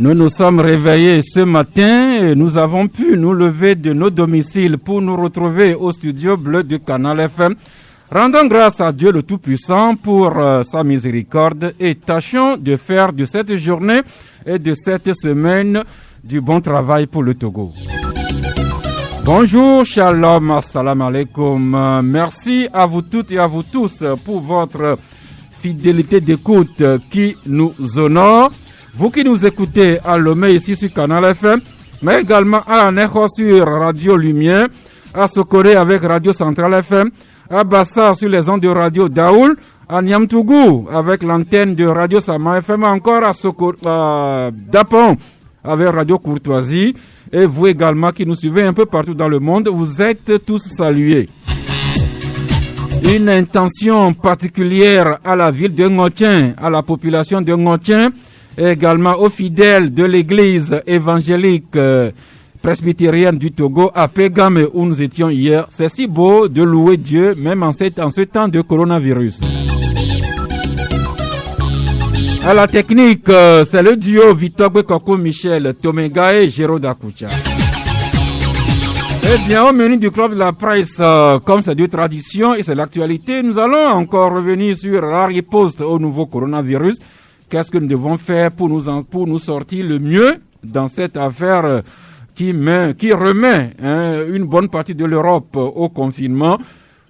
Nous nous sommes réveillés ce matin et nous avons pu nous lever de nos domiciles pour nous retrouver au studio bleu du Canal FM. Rendons grâce à Dieu le Tout-Puissant pour sa miséricorde et tâchons de faire de cette journée et de cette semaine du bon travail pour le Togo. Bonjour, shalom, assalamu alaikum. Merci à vous toutes et à vous tous pour votre fidélité d'écoute qui nous honore. Vous qui nous écoutez à Lomé ici sur Canal FM, mais également à Anejo sur Radio Lumière, à Sokoré avec Radio Centrale FM, à Bassar sur les ondes de Radio Daoul, à Niamtougou avec l'antenne de Radio Sama FM, encore à Dapon avec Radio Courtoisie, et vous également qui nous suivez un peu partout dans le monde, vous êtes tous salués. Une intention particulière à la ville de Ngotien, à la population de Ngotien, et également aux fidèles de l'église évangélique presbytérienne du Togo à Pégame où nous étions hier. C'est si beau de louer Dieu même en ce temps de coronavirus. À la technique, c'est le duo Vitogwe Koko Michel Tomega et Géraud Dakoucha. Eh bien, au menu du club de la presse, comme c'est de tradition et c'est l'actualité, nous allons encore revenir sur la riposte au nouveau coronavirus. Qu'est-ce que nous devons faire pour nous sortir le mieux dans cette affaire qui remet une bonne partie de l'Europe au confinement?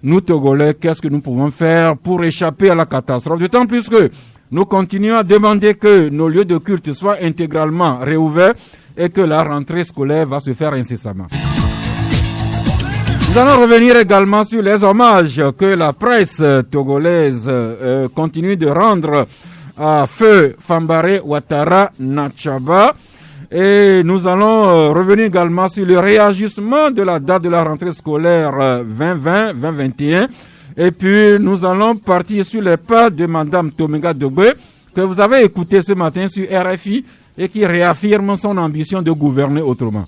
Nous, Togolais, qu'est-ce que nous pouvons faire pour échapper à la catastrophe? D'autant plus que nous continuons à demander que nos lieux de culte soient intégralement réouverts et que la rentrée scolaire va se faire incessamment. Nous allons revenir également sur les hommages que la presse togolaise continue de rendre à Feu Fambaré Ouattara Nachaba. Et nous allons revenir également sur le réajustement de la date de la rentrée scolaire 2020-2021. Et puis nous allons partir sur les pas de Madame Tomega Dogbe, que vous avez écouté ce matin sur RFI et qui réaffirme son ambition de gouverner autrement.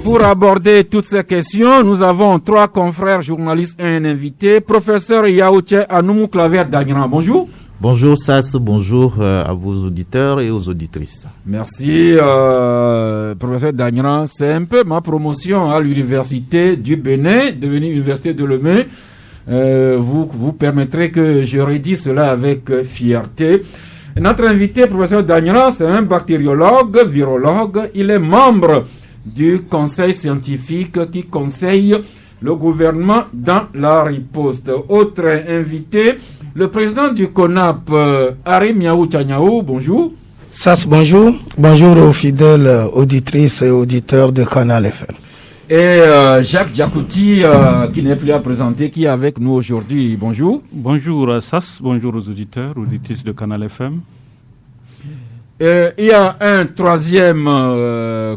Pour aborder toutes ces questions, nous avons trois confrères journalistes et un invité. Professeur Yaouche Anoumou Claver Dagnan, bonjour. Bonjour Sass, bonjour à vos auditeurs et aux auditrices. Merci professeur Dagnan. C'est un peu ma promotion à l'université du Bénin, devenue université de Lomé. Vous permettrez que je redis cela avec fierté. Notre invité, professeur Dagnan, c'est un bactériologue, virologue. Il est membre du conseil scientifique qui conseille le gouvernement dans la riposte. Autre invité, le président du CONAP, Harry Miaou Tchagnaou, bonjour. Sas, bonjour. Bonjour aux fidèles auditrices et auditeurs de Canal FM. Et Jacques Diakouti, qui n'est plus à présenter, qui est avec nous aujourd'hui, bonjour. Bonjour Sas, bonjour aux auditeurs, auditrices de Canal FM. Il y a un troisième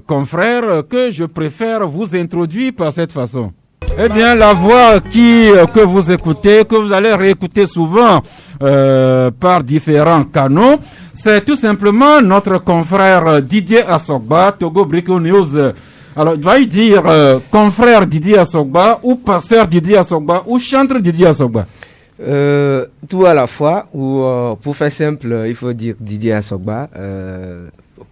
confrère que je préfère vous introduire par cette façon. Eh bien, la voix que vous écoutez, que vous allez réécouter souvent par différents canaux, c'est tout simplement notre confrère Didier Assogba, Togo Brico News. Alors, il va y dire confrère Didier Assogba, ou passeur Didier Assogba, ou chanteur Didier Assogba. Tout à la fois, ou pour faire simple, il faut dire Didier Assogba,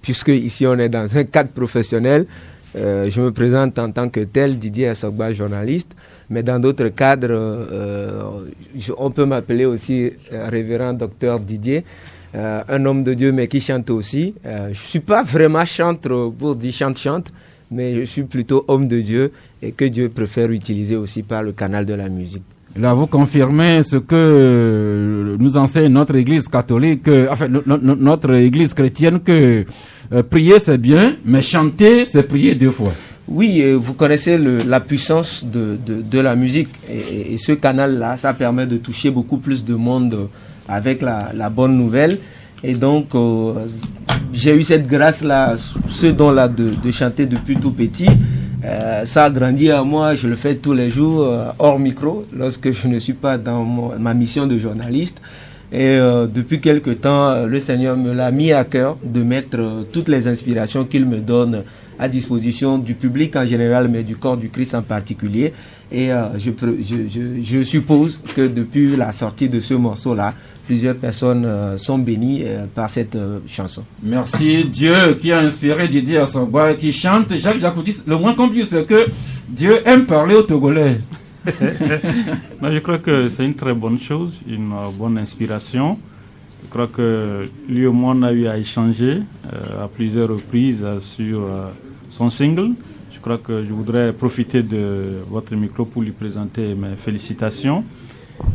puisque ici on est dans un cadre professionnel. Je me présente en tant que tel, Didier Assogba, journaliste, mais dans d'autres cadres, on peut m'appeler aussi révérend docteur Didier, un homme de Dieu mais qui chante aussi. Je suis pas vraiment chanteur pour dire chante, mais je suis plutôt homme de Dieu et que Dieu préfère utiliser aussi par le canal de la musique. Là, vous confirmez ce que nous enseigne notre église catholique, notre église chrétienne, que prier c'est bien, mais chanter c'est prier deux fois. Oui, vous connaissez la puissance de la musique et ce canal-là, ça permet de toucher beaucoup plus de monde avec la bonne nouvelle. Et donc, j'ai eu cette grâce-là, ce don-là de chanter depuis tout petit. Ça a grandi à moi, je le fais tous les jours hors micro, lorsque je ne suis pas dans ma mission de journaliste. Et depuis quelque temps, le Seigneur me l'a mis à cœur de mettre toutes les inspirations qu'il me donne à disposition du public en général, mais du corps du Christ en particulier. Et je suppose que depuis la sortie de ce morceau-là, plusieurs personnes sont bénies par cette chanson. Merci. Dieu qui a inspiré Didier Assogba qui chante Jacques Jacoutis. Le moins qu'on puisse, c'est que Dieu aime parler aux Togolais. Non, je crois que c'est une très bonne chose, une bonne inspiration. Je crois que lui et moi on a eu à échanger à plusieurs reprises sur son single. Je crois que je voudrais profiter de votre micro pour lui présenter mes félicitations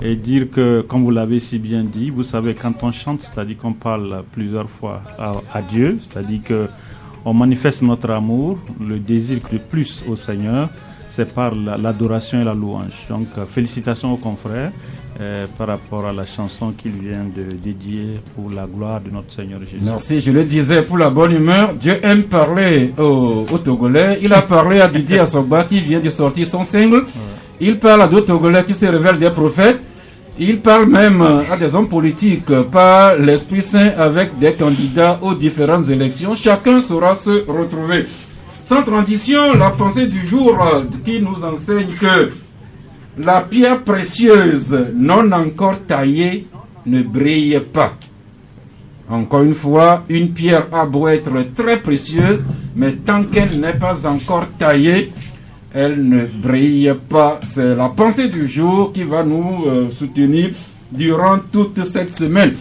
et dire que, comme vous l'avez si bien dit, vous savez, quand on chante, c'est-à-dire qu'on parle plusieurs fois à Dieu, c'est-à-dire qu'on manifeste notre amour, le désir de plus au Seigneur, c'est par l'adoration et la louange. Donc, félicitations aux confrères par rapport à la chanson qu'il vient de dédier pour la gloire de notre Seigneur Jésus. Merci, je le disais, pour la bonne humeur. Dieu aime parler aux Togolais. Il a parlé à Didier Assogba qui vient de sortir son single. Il parle à d'autres Togolais qui se révèlent des prophètes. Il parle même à des hommes politiques par l'Esprit Saint avec des candidats aux différentes élections. Chacun saura se retrouver. Sans transition, la pensée du jour qui nous enseigne que la pierre précieuse non encore taillée ne brille pas. Encore une fois, une pierre a beau être très précieuse, mais tant qu'elle n'est pas encore taillée, elle ne brille pas. C'est la pensée du jour qui va nous soutenir durant toute cette semaine.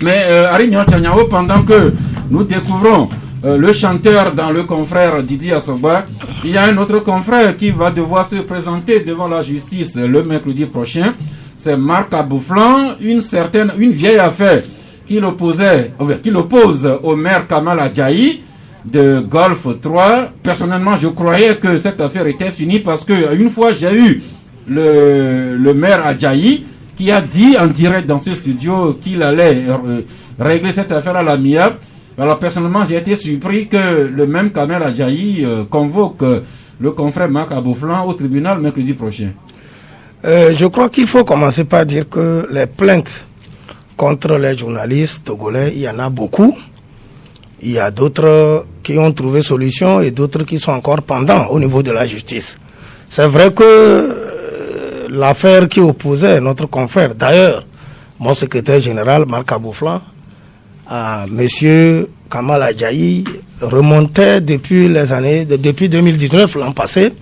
Mais Arignon Tchanyao, pendant que nous découvrons le chanteur dans le confrère Didier Assogba, il y a un autre confrère qui va devoir se présenter devant la justice le mercredi prochain. C'est Marc Abouflan, une vieille affaire qui l'oppose au maire Kamal Adjaï de Golfe 3. Personnellement, je croyais que cette affaire était finie parce que une fois j'ai eu le maire Adjaï qui a dit en direct dans ce studio qu'il allait régler cette affaire à l'amiable. Alors personnellement, j'ai été surpris que le même Kamel Adjaï convoque le confrère Marc Abouflan au tribunal mercredi prochain. Je crois qu'il faut commencer par dire que les plaintes contre les journalistes togolais, il y en a beaucoup. Il y a d'autres qui ont trouvé solution et d'autres qui sont encore pendants au niveau de la justice. C'est vrai que l'affaire qui opposait notre confrère, d'ailleurs, mon secrétaire général Marc Abouflan, à monsieur Kamal Adjaï remontait depuis les années, depuis 2019, l'an passé.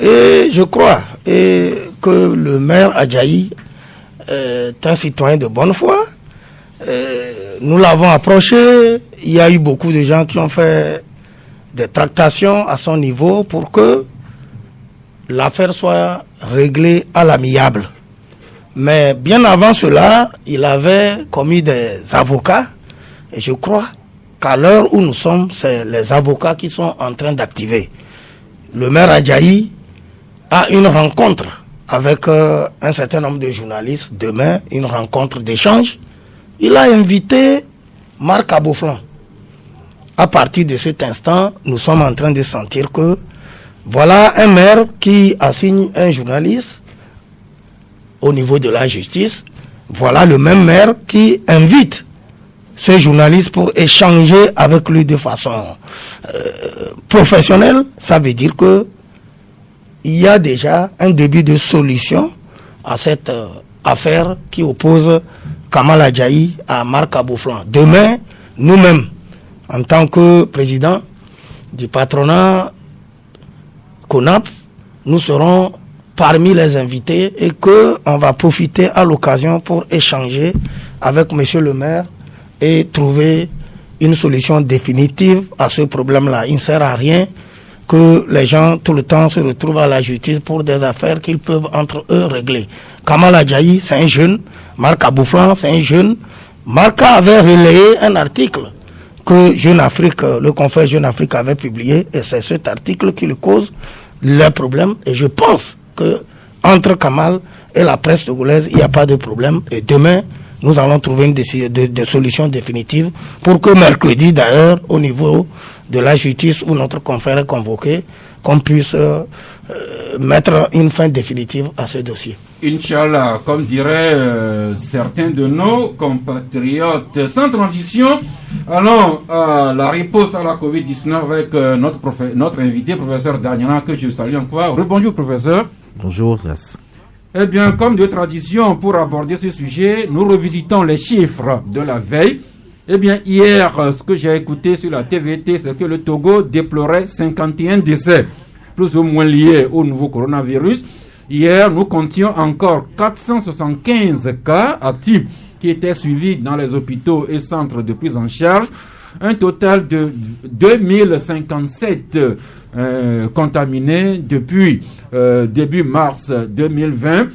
Et je crois que le maire Adjaï est un citoyen de bonne foi. Nous l'avons approché. Il y a eu beaucoup de gens qui ont fait des tractations à son niveau pour que l'affaire soit réglée à l'amiable. Mais bien avant cela, il avait commis des avocats. Et je crois qu'à l'heure où nous sommes, c'est les avocats qui sont en train d'activer. Le maire Adjaï a une rencontre avec un certain nombre de journalistes. Demain, une rencontre d'échange. Il a invité Marc Abouflan. À partir de cet instant, nous sommes en train de sentir que voilà un maire qui assigne un journaliste au niveau de la justice. Voilà le même maire qui invite ce journaliste pour échanger avec lui de façon professionnelle. Ça veut dire que il y a déjà un début de solution à cette affaire qui oppose Kamal Adjaï à Marc Abouflan. Demain, nous-mêmes, en tant que président du patronat CONAP, nous serons parmi les invités et qu'on va profiter à l'occasion pour échanger avec monsieur le maire et trouver une solution définitive à ce problème-là. Il ne sert à rien que les gens tout le temps se retrouvent à la justice pour des affaires qu'ils peuvent entre eux régler. Kamal Adjaï, c'est un jeune. Marc Abouflan, c'est un jeune. Marc avait relayé un article que Jeune Afrique, le confrère Jeune Afrique avait publié, et c'est cet article qui lui cause le problème. Et je pense que entre Kamal et la presse togolaise, il n'y a pas de problème. Et demain, nous allons trouver des solutions définitives pour que mercredi, d'ailleurs, au niveau de la justice où notre confrère est convoqué, qu'on puisse mettre une fin définitive à ce dossier. Inch'Allah, comme diraient certains de nos compatriotes. Sans transition, allons à la riposte à la Covid-19 avec notre invité, professeur Daniela, que je salue encore. Rebonjour, professeur. Bonjour, Zas. Eh bien, comme de tradition, pour aborder ce sujet, nous revisitons les chiffres de la veille. Eh bien, hier, ce que j'ai écouté sur la TVT, c'est que le Togo déplorait 51 décès, plus ou moins liés au nouveau coronavirus. Hier, nous comptions encore 475 cas actifs qui étaient suivis dans les hôpitaux et centres de prise en charge. Un total de 2057 contaminés depuis début mars 2020.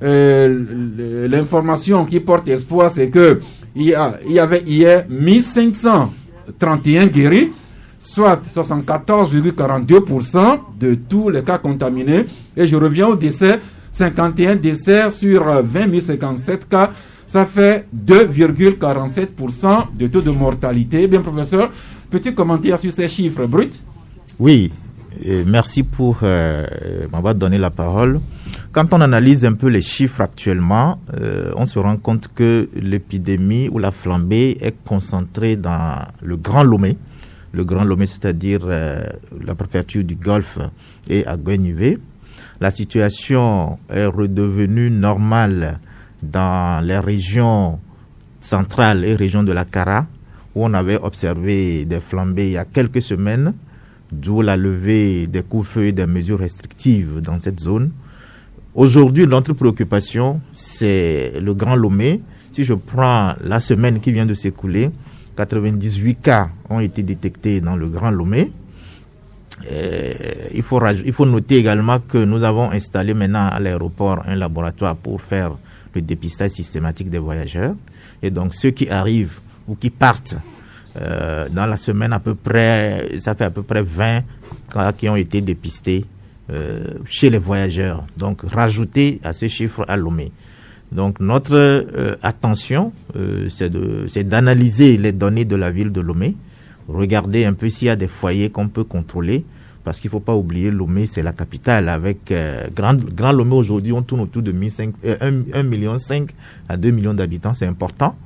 L'information qui porte espoir, c'est que il y avait hier 1531 guéris, soit 74,42% de tous les cas contaminés. Et je reviens au décès, 51 décès sur 20 057 cas. Ça fait 2,47% de taux de mortalité. Bien, professeur, petit commentaire sur ces chiffres bruts? Oui, merci pour m'avoir donné la parole. Quand on analyse un peu les chiffres actuellement, on se rend compte que l'épidémie ou la flambée est concentrée dans le Grand Lomé. Le Grand Lomé, c'est-à-dire la préfecture du Golfe et à Guenivé. La situation est redevenue normale dans les régions centrales et régions de la Kara, où on avait observé des flambées il y a quelques semaines, d'où la levée des couvre-feux et des mesures restrictives dans cette zone. Aujourd'hui, notre préoccupation, c'est le Grand Lomé. Si je prends la semaine qui vient de s'écouler, 98 cas ont été détectés dans le Grand Lomé. Il faut noter également que nous avons installé maintenant à l'aéroport un laboratoire pour faire le dépistage systématique des voyageurs. Et donc ceux qui arrivent ou qui partent dans la semaine, à peu près, ça fait à peu près 20 cas qui ont été dépistés chez les voyageurs. Donc rajouter à ces chiffres à Lomé. Donc notre attention, c'est d'analyser les données de la ville de Lomé, regarder un peu s'il y a des foyers qu'on peut contrôler, parce qu'il ne faut pas oublier, Lomé, c'est la capitale. Avec Grand Lomé, aujourd'hui, on tourne autour de 1,5 million à 2 millions d'habitants. C'est important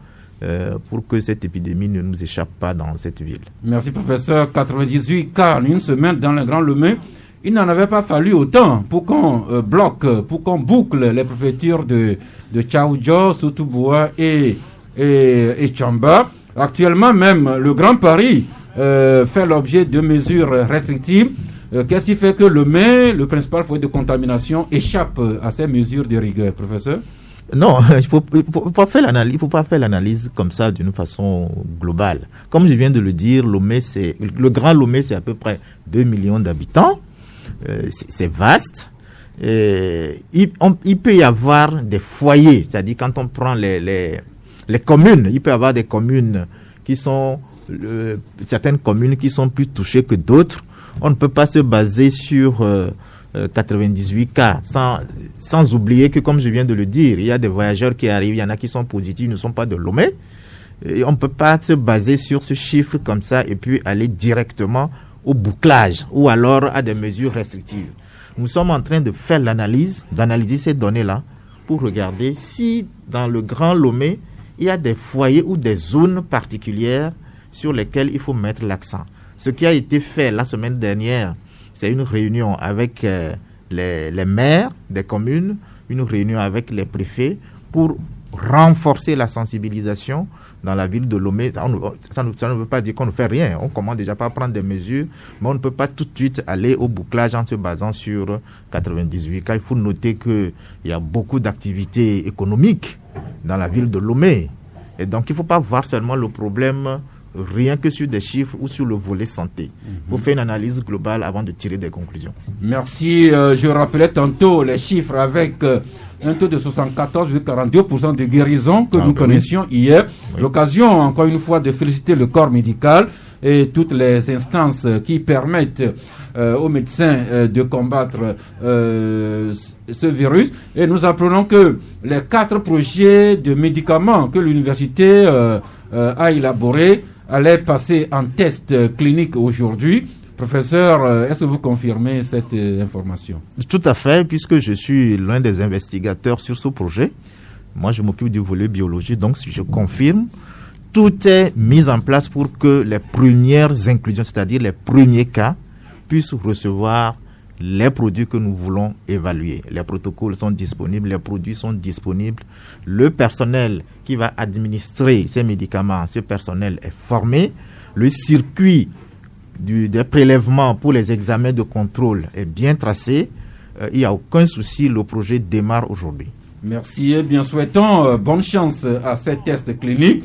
pour que cette épidémie ne nous échappe pas dans cette ville. Merci, professeur. 98 cas en une semaine dans le Grand Lomé. Il n'en avait pas fallu autant pour qu'on bloque, pour qu'on boucle les préfectures de Tchaoudjo, Soutouboua et Tchamba. Actuellement même, le Grand Paris fait l'objet de mesures restrictives. Qu'est-ce qui fait que Lomé, le principal foyer de contamination, échappe à ces mesures de rigueur, professeur? Non, il faut pas faire l'analyse comme ça d'une façon globale. Comme je viens de le dire, le Grand Lomé, c'est à peu près 2 millions d'habitants. C'est vaste. Il peut y avoir des foyers, c'est-à-dire quand on prend les communes, il peut y avoir des communes qui sont certaines communes qui sont plus touchées que d'autres. On ne peut pas se baser sur 98 cas sans oublier que, comme je viens de le dire, il y a des voyageurs qui arrivent, il y en a qui sont positifs, ne sont pas de Lomé. Et on ne peut pas se baser sur ce chiffre comme ça et puis aller directement au bouclage ou alors à des mesures restrictives. Nous sommes en train de faire d'analyser ces données-là pour regarder si dans le Grand Lomé, il y a des foyers ou des zones particulières sur lesquelles il faut mettre l'accent. Ce qui a été fait la semaine dernière, c'est une réunion avec les maires des communes, une réunion avec les préfets pour renforcer la sensibilisation dans la ville de Lomé. Ça ne veut pas dire qu'on ne fait rien. On commence déjà par prendre des mesures, mais on ne peut pas tout de suite aller au bouclage en se basant sur 98 cas. Il faut noter qu'il y a beaucoup d'activités économiques dans la ville de Lomé. Et donc, il ne faut pas voir seulement le problème rien que sur des chiffres ou sur le volet santé. Il faut faire une analyse globale avant de tirer des conclusions. Merci. Je rappelais tantôt les chiffres avec un taux de 74,42% de guérison que nous connaissions hier. Oui. L'occasion, encore une fois, de féliciter le corps médical et toutes les instances qui permettent aux médecins de combattre ce virus. Et nous apprenons que les 4 projets de médicaments que l'université a élaborés allaient passer en test clinique aujourd'hui. Professeur, est-ce que vous confirmez cette information? Tout à fait, puisque je suis l'un des investigateurs sur ce projet. Moi, je m'occupe du volet biologie, donc je confirme. Tout est mis en place pour que les premières inclusions, c'est-à-dire les premiers cas, puissent recevoir les produits que nous voulons évaluer. Les protocoles sont disponibles, les produits sont disponibles. Le personnel qui va administrer ces médicaments, ce personnel est formé. Le circuit des prélèvements pour les examens de contrôle est bien tracé. Il n'y a aucun souci, le projet démarre aujourd'hui. Merci et bien souhaitons bonne chance à ces tests cliniques.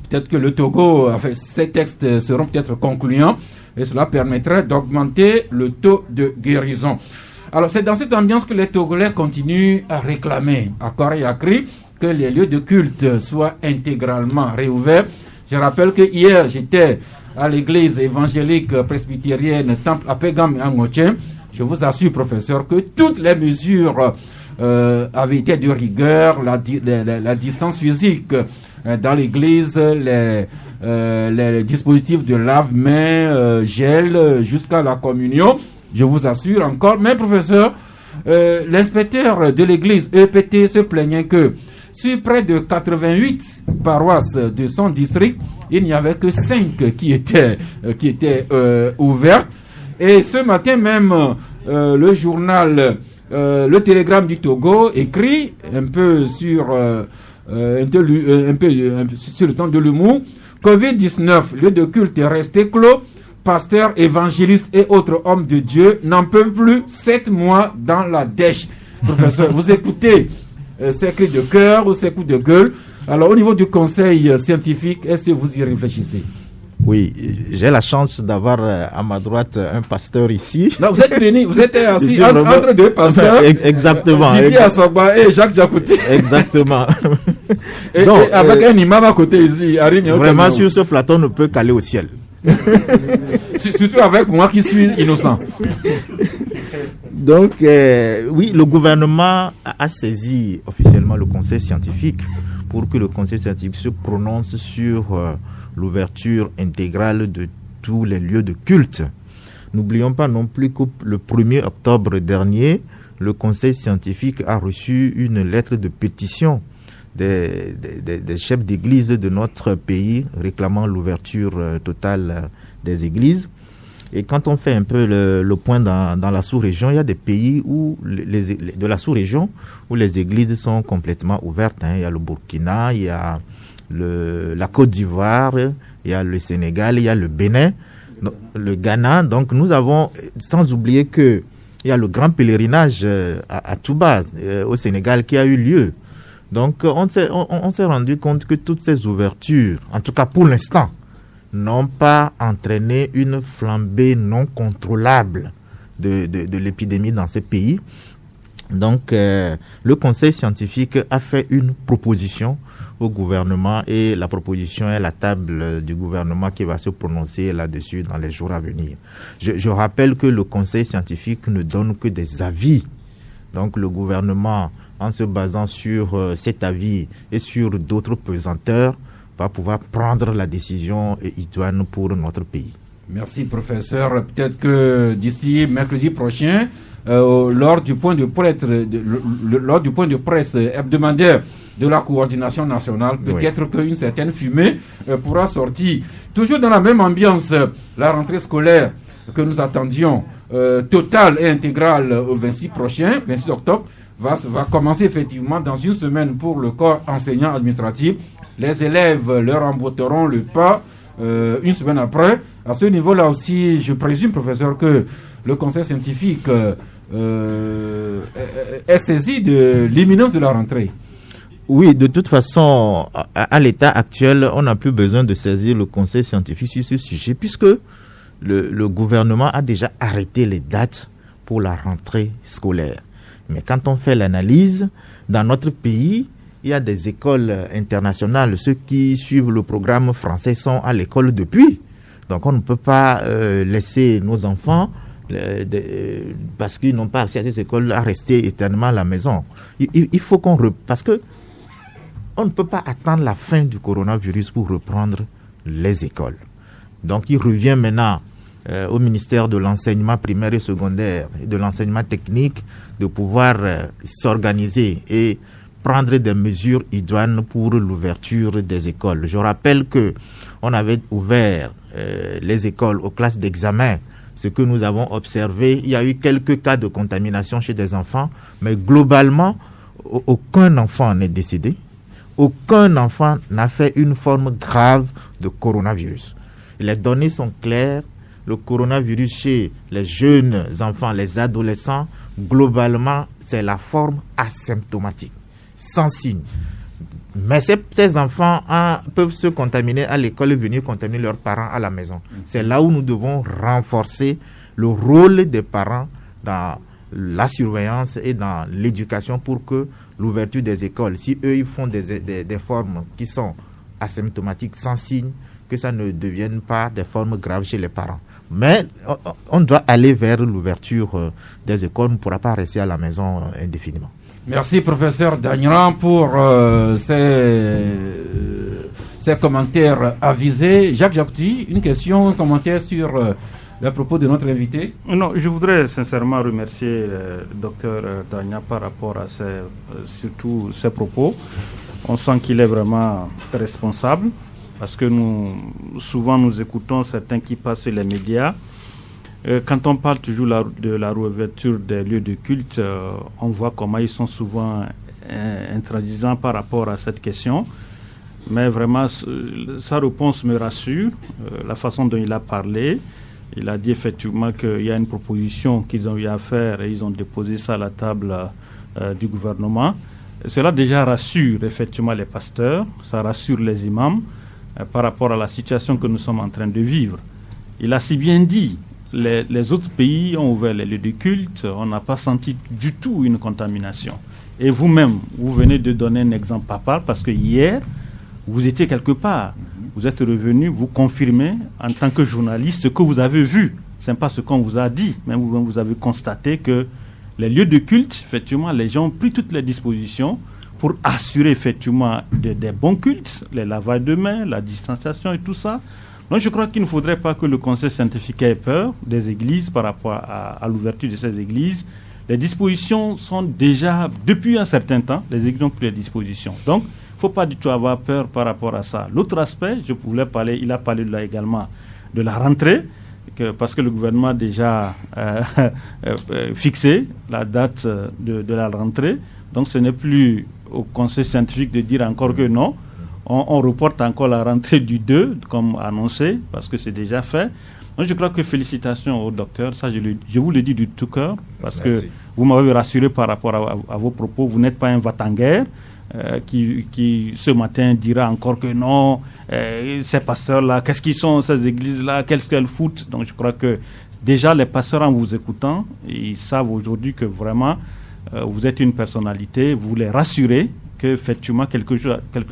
Peut-être que le Togo, ces tests seront peut-être concluants et cela permettrait d'augmenter le taux de guérison. Alors c'est dans cette ambiance que les Togolais continuent à réclamer à corps et à cri que les lieux de culte soient intégralement réouverts. Je rappelle que hier j'étais à l'église évangélique presbytérienne Temple à Pegam et à Ngotchen. Je vous assure, professeur, que toutes les mesures avaient été de rigueur, la distance physique dans l'église, les dispositifs de lave-mains, gel, jusqu'à la communion. Je vous assure encore. Mais professeur, l'inspecteur de l'église EPT se plaignait que sur près de 88 paroisses de son district, il n'y avait que 5 qui étaient ouvertes. Et ce matin même, le journal Le Télégramme du Togo écrit un peu sur sur le temps de l'humour. Covid-19, lieu de culte est resté clos. Pasteurs, évangélistes et autres hommes de Dieu n'en peuvent plus 7 mois dans la dèche. Professeur, vous écoutez ces cris de cœur ou ces coups de gueule. Alors, au niveau du conseil scientifique, est-ce que vous y réfléchissez? Oui, j'ai la chance d'avoir à ma droite un pasteur ici. Non, vous êtes venu, vous êtes assis entre deux pasteurs. Exactement. Didier Asogba et Jacques Diakouté. Exactement. et avec un imam à côté ici. Vraiment, sur ce plateau, on ne peut qu'aller au ciel. Surtout avec moi qui suis innocent. Donc, oui, le gouvernement a saisi officiellement le conseil scientifique pour que le conseil scientifique se prononce sur l'ouverture intégrale de tous les lieux de culte. N'oublions pas non plus que le 1er octobre dernier, le conseil scientifique a reçu une lettre de pétition des chefs d'église de notre pays réclamant l'ouverture totale des églises. Et quand on fait un peu le point dans la sous-région, il y a des pays où de la sous-région où les églises sont complètement ouvertes. Il y a le Burkina, il y a la Côte d'Ivoire, il y a le Sénégal, il y a le Bénin, le Ghana. Donc nous avons, sans oublier que il y a le grand pèlerinage à Touba, au Sénégal, qui a eu lieu. Donc on s'est rendu compte que toutes ces ouvertures, en tout cas pour l'instant, n'ont pas entraîné une flambée non contrôlable de l'épidémie dans ces pays. Donc, le conseil scientifique a fait une proposition au gouvernement et la proposition est à la table du gouvernement qui va se prononcer là-dessus dans les jours à venir. Je rappelle que le conseil scientifique ne donne que des avis. Donc, le gouvernement, en se basant sur cet avis et sur d'autres pesanteurs, va pouvoir prendre la décision idoine pour notre pays. Merci, professeur. Peut-être que d'ici mercredi prochain, lors du point de presse hebdomadaire de la coordination nationale, peut-être qu'une certaine fumée pourra sortir. Toujours dans la même ambiance, la rentrée scolaire que nous attendions, totale et intégrale au 26 octobre, va commencer effectivement dans une semaine pour le corps enseignant administratif. Les élèves leur emboîteront le pas une semaine après. À ce niveau-là aussi, je présume, professeur, que le conseil scientifique est saisi de l'imminence de la rentrée. Oui, de toute façon, à l'état actuel, on n'a plus besoin de saisir le conseil scientifique sur ce sujet, puisque le gouvernement a déjà arrêté les dates pour la rentrée scolaire. Mais quand on fait l'analyse, dans notre pays, il y a des écoles internationales. Ceux qui suivent le programme français sont à l'école depuis. Donc on ne peut pas laisser nos enfants, parce qu'ils n'ont pas accès à ces écoles, à rester éternellement à la maison. Il faut parce que on ne peut pas attendre la fin du coronavirus pour reprendre les écoles. Donc il revient maintenant au ministère de l'enseignement primaire et secondaire et de l'enseignement technique de pouvoir s'organiser et prendre des mesures idoines pour l'ouverture des écoles. Je rappelle que on avait ouvert les écoles aux classes d'examen ce que nous avons observé. Il y a eu quelques cas de contamination chez des enfants, mais globalement, aucun enfant n'est décédé. Aucun enfant n'a fait une forme grave de coronavirus. Les données sont claires. Le coronavirus chez les jeunes enfants, les adolescents, globalement, c'est la forme asymptomatique, sans signe. Mais ces enfants peuvent se contaminer à l'école et venir contaminer leurs parents à la maison. C'est là où nous devons renforcer le rôle des parents dans la surveillance et dans l'éducation pour que l'ouverture des écoles, si eux ils font des formes qui sont asymptomatiques, sans signe, que ça ne devienne pas des formes graves chez les parents. Mais on doit aller vers l'ouverture des écoles. On ne pourra pas rester à la maison indéfiniment. Merci, professeur Dagnan, pour ces commentaires avisés. Jacques Japti, une question, un commentaire sur les propos de notre invité. Non, je voudrais sincèrement remercier le docteur Dagnan par rapport à surtout ses propos. On sent qu'il est vraiment responsable. Parce que souvent nous écoutons certains qui passent sur les médias. Quand on parle toujours de la réouverture des lieux de culte, on voit comment ils sont souvent intransigeants par rapport à cette question. Mais vraiment, sa réponse me rassure. La façon dont il a parlé, il a dit effectivement qu'il y a une proposition qu'ils ont eu à faire et ils ont déposé ça à la table du gouvernement. Cela déjà rassure effectivement les pasteurs, ça rassure les imams. Par rapport à la situation que nous sommes en train de vivre. Il a si bien dit, les autres pays ont ouvert les lieux de culte, on n'a pas senti du tout une contamination. Et vous-même, vous venez de donner un exemple papa, parce que hier, vous étiez quelque part, vous êtes revenu, vous confirmez en tant que journaliste ce que vous avez vu. Ce n'est pas ce qu'on vous a dit, mais vous-même vous avez constaté que les lieux de culte, effectivement, les gens ont pris toutes les dispositions pour assurer effectivement des bons cultes, les lavages de mains, la distanciation et tout ça. Donc je crois qu'il ne faudrait pas que le conseil scientifique ait peur des églises par rapport à l'ouverture de ces églises. Les dispositions sont déjà, depuis un certain temps, les églises ont pris les dispositions. Donc il ne faut pas du tout avoir peur par rapport à ça. L'autre aspect, il a parlé là également de la rentrée, parce que le gouvernement a déjà fixé la date de la rentrée. Donc ce n'est plus au conseil scientifique de dire encore que non. On reporte encore la rentrée du 2, comme annoncé, parce que c'est déjà fait. Donc je crois que félicitations au docteur. Ça, je vous le dis du tout cœur, parce que vous m'avez rassuré par rapport à vos propos. Vous n'êtes pas un va-t-en-guerre qui ce matin dira encore que non, ces pasteurs-là, qu'est-ce qu'ils sont, ces églises-là, qu'est-ce qu'elles foutent. Donc je crois que déjà les pasteurs, en vous écoutant, ils savent aujourd'hui que vraiment vous êtes une personnalité, vous les rassurez qu'effectivement quelque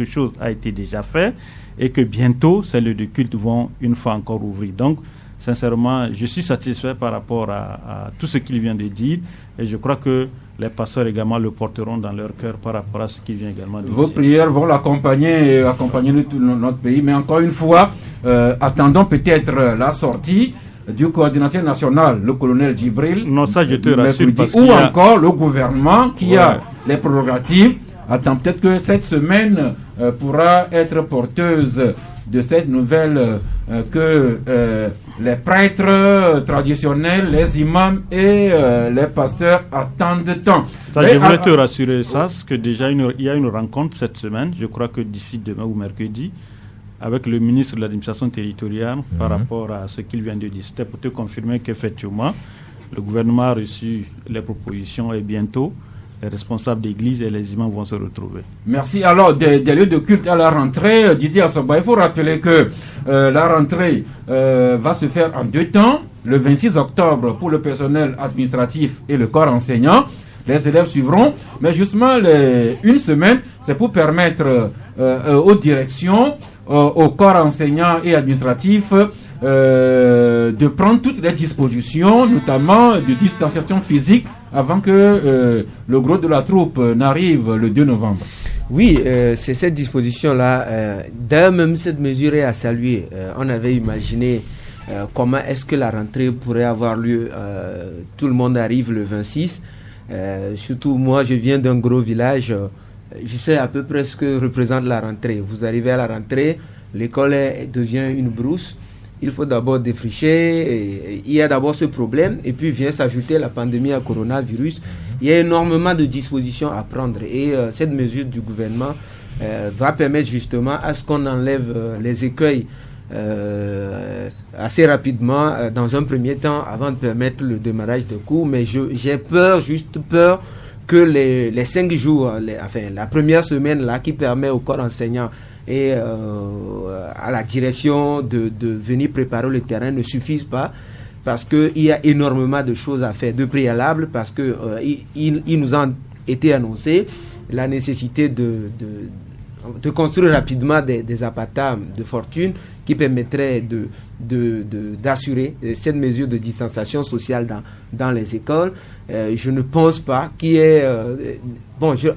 chose a été déjà fait et que bientôt ces lieux de culte vont une fois encore ouvrir. Donc sincèrement, je suis satisfait par rapport à tout ce qu'il vient de dire et je crois que les pasteurs également le porteront dans leur cœur par rapport à ce qu'il vient également de dire. Vos prières vont l'accompagner et accompagner tout notre pays, mais encore une fois, attendons peut-être la sortie du coordinateur national, le colonel Djibril, non, ça je te rassure, parce ou encore le gouvernement qui a les prérogatives. Attends, peut-être que cette semaine pourra être porteuse de cette nouvelle que les prêtres traditionnels, les imams et les pasteurs attendent tant. Ça, je voulais te rassurer, parce que déjà il y a une rencontre cette semaine, je crois que d'ici demain ou mercredi, avec le ministre de l'administration territoriale par rapport à ce qu'il vient de dire. C'était pour te confirmer qu'effectivement, le gouvernement a reçu les propositions et bientôt, les responsables d'église et les imams vont se retrouver. Merci. Alors, des lieux de culte à la rentrée, Didier Assoba, il faut rappeler que la rentrée va se faire en 2 temps. Le 26 octobre pour le personnel administratif et le corps enseignant. Les élèves suivront. Mais justement, une semaine, c'est pour permettre aux directions, au corps enseignant et administratif, de prendre toutes les dispositions, notamment de distanciation physique, avant que le gros de la troupe n'arrive le 2 novembre. Oui, c'est cette disposition-là. D'ailleurs, même cette mesure est à saluer. On avait imaginé comment est-ce que la rentrée pourrait avoir lieu. Tout le monde arrive le 26. Surtout moi, je viens d'un gros village. Je sais à peu près ce que représente la rentrée. Vous arrivez à la rentrée, l'école devient une brousse. il faut d'abord défricher. Et il y a d'abord ce problème, et puis vient s'ajouter la pandémie à coronavirus. Il y a énormément de dispositions à prendre, et cette mesure du gouvernement va permettre justement à ce qu'on enlève les écueils assez rapidement dans un premier temps avant de permettre le démarrage des cours. Mais j'ai peur que les 5 jours, la première semaine là, qui permet au corps enseignant et à la direction de venir préparer le terrain ne suffisent pas, parce qu'il y a énormément de choses à faire de préalable, parce que il nous a été annoncé la nécessité de construire rapidement des appartements de fortune qui permettraient d'assurer cette mesure de distanciation sociale dans les écoles. Je ne pense pas qu'il y ait...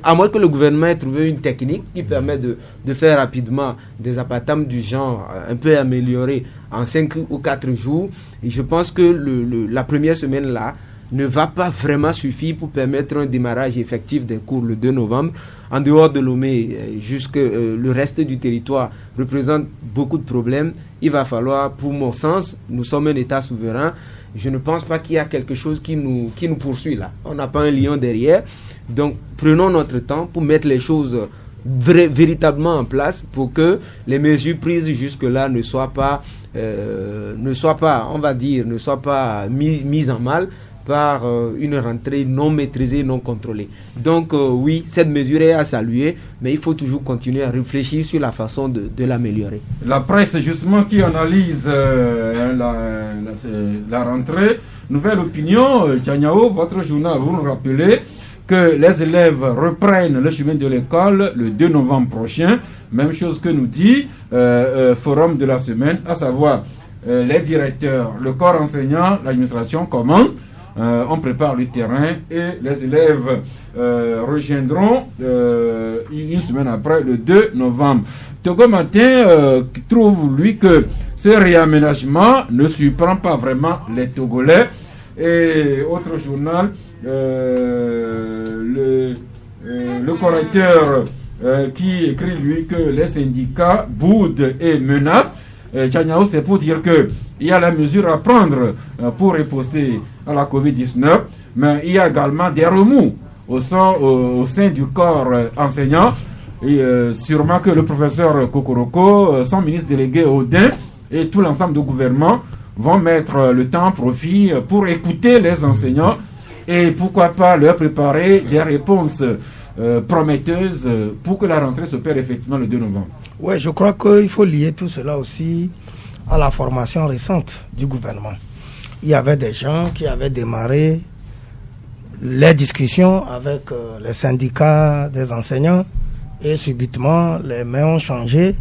à moins que le gouvernement ait trouvé une technique qui permet de faire rapidement des appartements du genre un peu améliorés en 5 ou 4 jours. Et je pense que la première semaine là ne va pas vraiment suffire pour permettre un démarrage effectif des cours le 2 novembre. En dehors de Lomé, jusque le reste du territoire représente beaucoup de problèmes. Il va falloir, pour mon sens, nous sommes un État souverain. Je ne pense pas qu'il y a quelque chose qui nous poursuit là. On n'a pas un lion derrière. Donc, prenons notre temps pour mettre les choses véritablement en place pour que les mesures prises jusque-là ne soient pas mises en mal par une rentrée non maîtrisée, non contrôlée. Donc oui, cette mesure est à saluer, mais il faut toujours continuer à réfléchir sur la façon de l'améliorer. La presse, justement, qui analyse la rentrée, Nouvelle Opinion, Tchaniao, votre journal, vous nous rappelez que les élèves reprennent le chemin de l'école le 2 novembre prochain. Même chose que nous dit Forum de la semaine, à savoir les directeurs, le corps enseignant, l'administration commence. On prépare le terrain et les élèves rejoindront une semaine après, le 2 novembre. Togo Matin trouve, lui, que ce réaménagement ne surprend pas vraiment les Togolais. Et autre journal, le correcteur qui écrit, lui, que les syndicats boudent et menacent. Tchaniao, c'est pour dire qu'il y a la mesure à prendre pour riposter à la Covid-19, mais il y a également des remous au sein du corps enseignant. Et sûrement que le professeur Kokoroko, son ministre délégué Odin et tout l'ensemble du gouvernement vont mettre le temps en profit pour écouter les enseignants et pourquoi pas leur préparer des réponses prometteuses pour que la rentrée se perde effectivement le 2 novembre. Oui, je crois qu'il faut lier tout cela aussi à la formation récente du gouvernement. Il y avait des gens qui avaient démarré les discussions avec les syndicats des enseignants et subitement les mains ont changé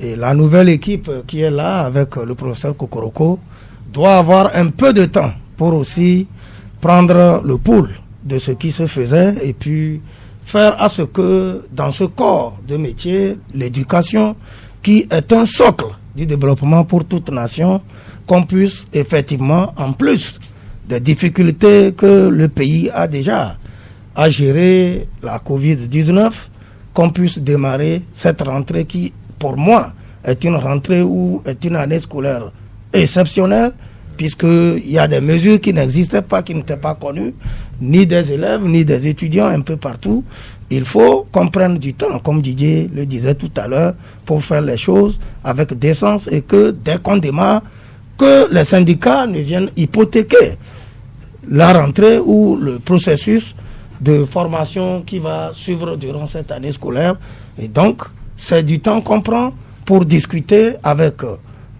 et la nouvelle équipe qui est là avec le professeur Kokoroko doit avoir un peu de temps pour aussi prendre le pouls de ce qui se faisait et puis faire à ce que dans ce corps de métier, l'éducation, qui est un socle du développement pour toute nation, qu'on puisse effectivement, en plus des difficultés que le pays a déjà à gérer la Covid-19, qu'on puisse démarrer cette rentrée qui, pour moi, est une rentrée ou est une année scolaire exceptionnelle, puisqu'il y a des mesures qui n'existaient pas, qui n'étaient pas connues, ni des élèves, ni des étudiants, un peu partout. Il faut qu'on prenne du temps, comme Didier le disait tout à l'heure, pour faire les choses avec décence et que dès qu'on démarre, que les syndicats ne viennent hypothéquer la rentrée ou le processus de formation qui va suivre durant cette année scolaire. Et donc, c'est du temps qu'on prend pour discuter avec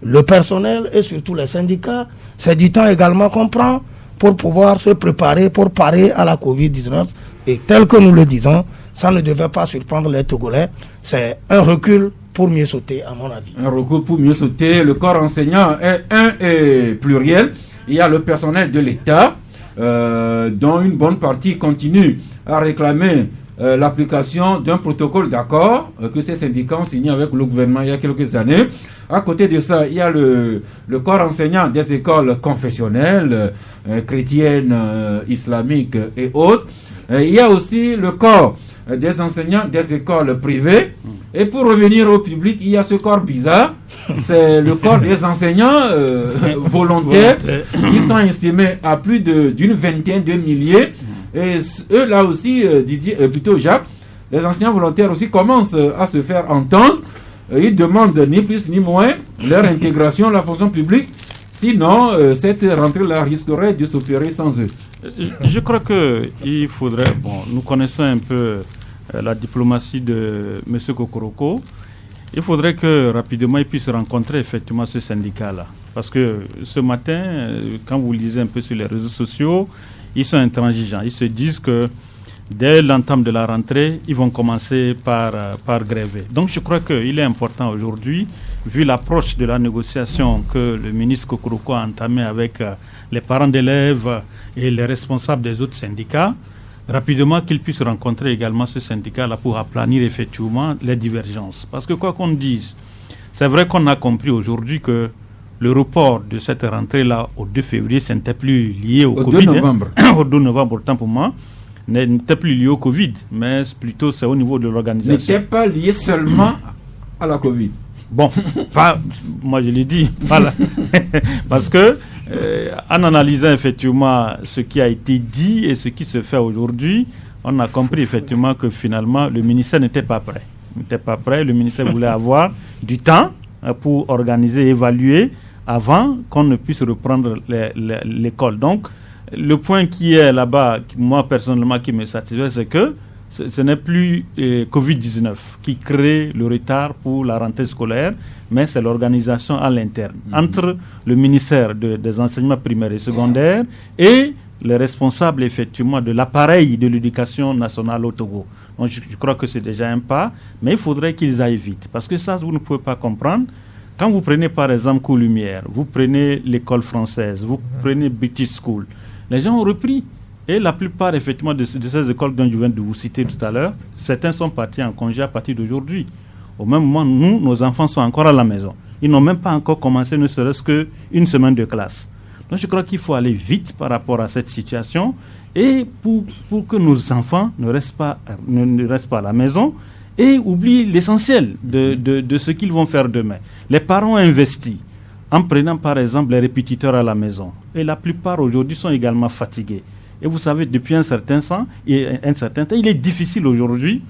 le personnel et surtout les syndicats. C'est du temps également qu'on prend pour pouvoir se préparer, pour parer à la Covid-19. Et tel que nous le disons, ça ne devait pas surprendre les Togolais. C'est un recul pour mieux sauter, à mon avis. Un recul pour mieux sauter. Le corps enseignant est un et pluriel. Il y a le personnel de l'État, dont une bonne partie continue à réclamer l'application d'un protocole d'accord que ces syndicats ont signé avec le gouvernement il y a quelques années. À côté de ça, il y a le corps enseignant des écoles confessionnelles, chrétiennes, islamiques et autres. Il y a aussi le corps des enseignants des écoles privées. Et pour revenir au public, il y a ce corps bizarre. C'est le corps des enseignants volontaires qui sont estimés à plus d'une vingtaine de milliers. Et eux, là aussi, plutôt Jacques, les enseignants volontaires aussi commencent à se faire entendre. Ils demandent ni plus ni moins leur intégration à la fonction publique. Sinon, cette rentrée-là risquerait de s'opérer sans eux. Je crois qu'il faudrait... Bon, nous connaissons un peu la diplomatie de M. Kokoroko. Il faudrait que rapidement ils puissent rencontrer effectivement ce syndicat-là. Parce que ce matin, quand vous lisez un peu sur les réseaux sociaux, ils sont intransigeants. Ils se disent que dès l'entame de la rentrée, ils vont commencer par gréver. Donc je crois qu'il est important aujourd'hui, vu l'approche de la négociation que le ministre Kokoroko a entamée avec les parents d'élèves et les responsables des autres syndicats, rapidement qu'ils puissent rencontrer également ce syndicat-là pour aplanir effectivement les divergences. Parce que quoi qu'on dise, c'est vrai qu'on a compris aujourd'hui que le report de cette rentrée-là au 2 février, ce n'était plus lié au Covid. 2 novembre. Au 2 novembre, autant pour moi, n'était plus lié au Covid, mais plutôt c'est au niveau de l'organisation. N'était pas lié seulement à la Covid. Bon, moi je l'ai dit, voilà. Parce que en analysant effectivement ce qui a été dit et ce qui se fait aujourd'hui, on a compris effectivement que finalement le ministère n'était pas prêt. Le ministère voulait avoir du temps pour organiser, évaluer avant qu'on ne puisse reprendre l'école. Donc, le point qui est là-bas, moi personnellement qui me satisfait, c'est que ce n'est plus Covid-19 qui crée le retard pour la rentrée scolaire, mais c'est l'organisation à l'interne, entre le ministère des enseignements primaires et secondaires et les responsables effectivement de l'appareil de l'éducation nationale au Togo. Donc je crois que c'est déjà un pas, mais il faudrait qu'ils aillent vite, parce que ça, vous ne pouvez pas comprendre. Quand vous prenez par exemple Cours Lumière, vous prenez l'école française, vous prenez British School, les gens ont repris. Et la plupart, effectivement, de ces écoles dont je viens de vous citer tout à l'heure, certains sont partis en congé à partir d'aujourd'hui. Au même moment, nous, nos enfants sont encore à la maison. Ils n'ont même pas encore commencé, ne serait-ce qu'une semaine de classe. Donc, je crois qu'il faut aller vite par rapport à cette situation et pour que nos enfants ne restent pas à la maison et oublient l'essentiel de ce qu'ils vont faire demain. Les parents ont investi en prenant, par exemple, les répétiteurs à la maison. Et la plupart, aujourd'hui, sont également fatigués. Et vous savez, depuis un certain temps, il est difficile aujourd'hui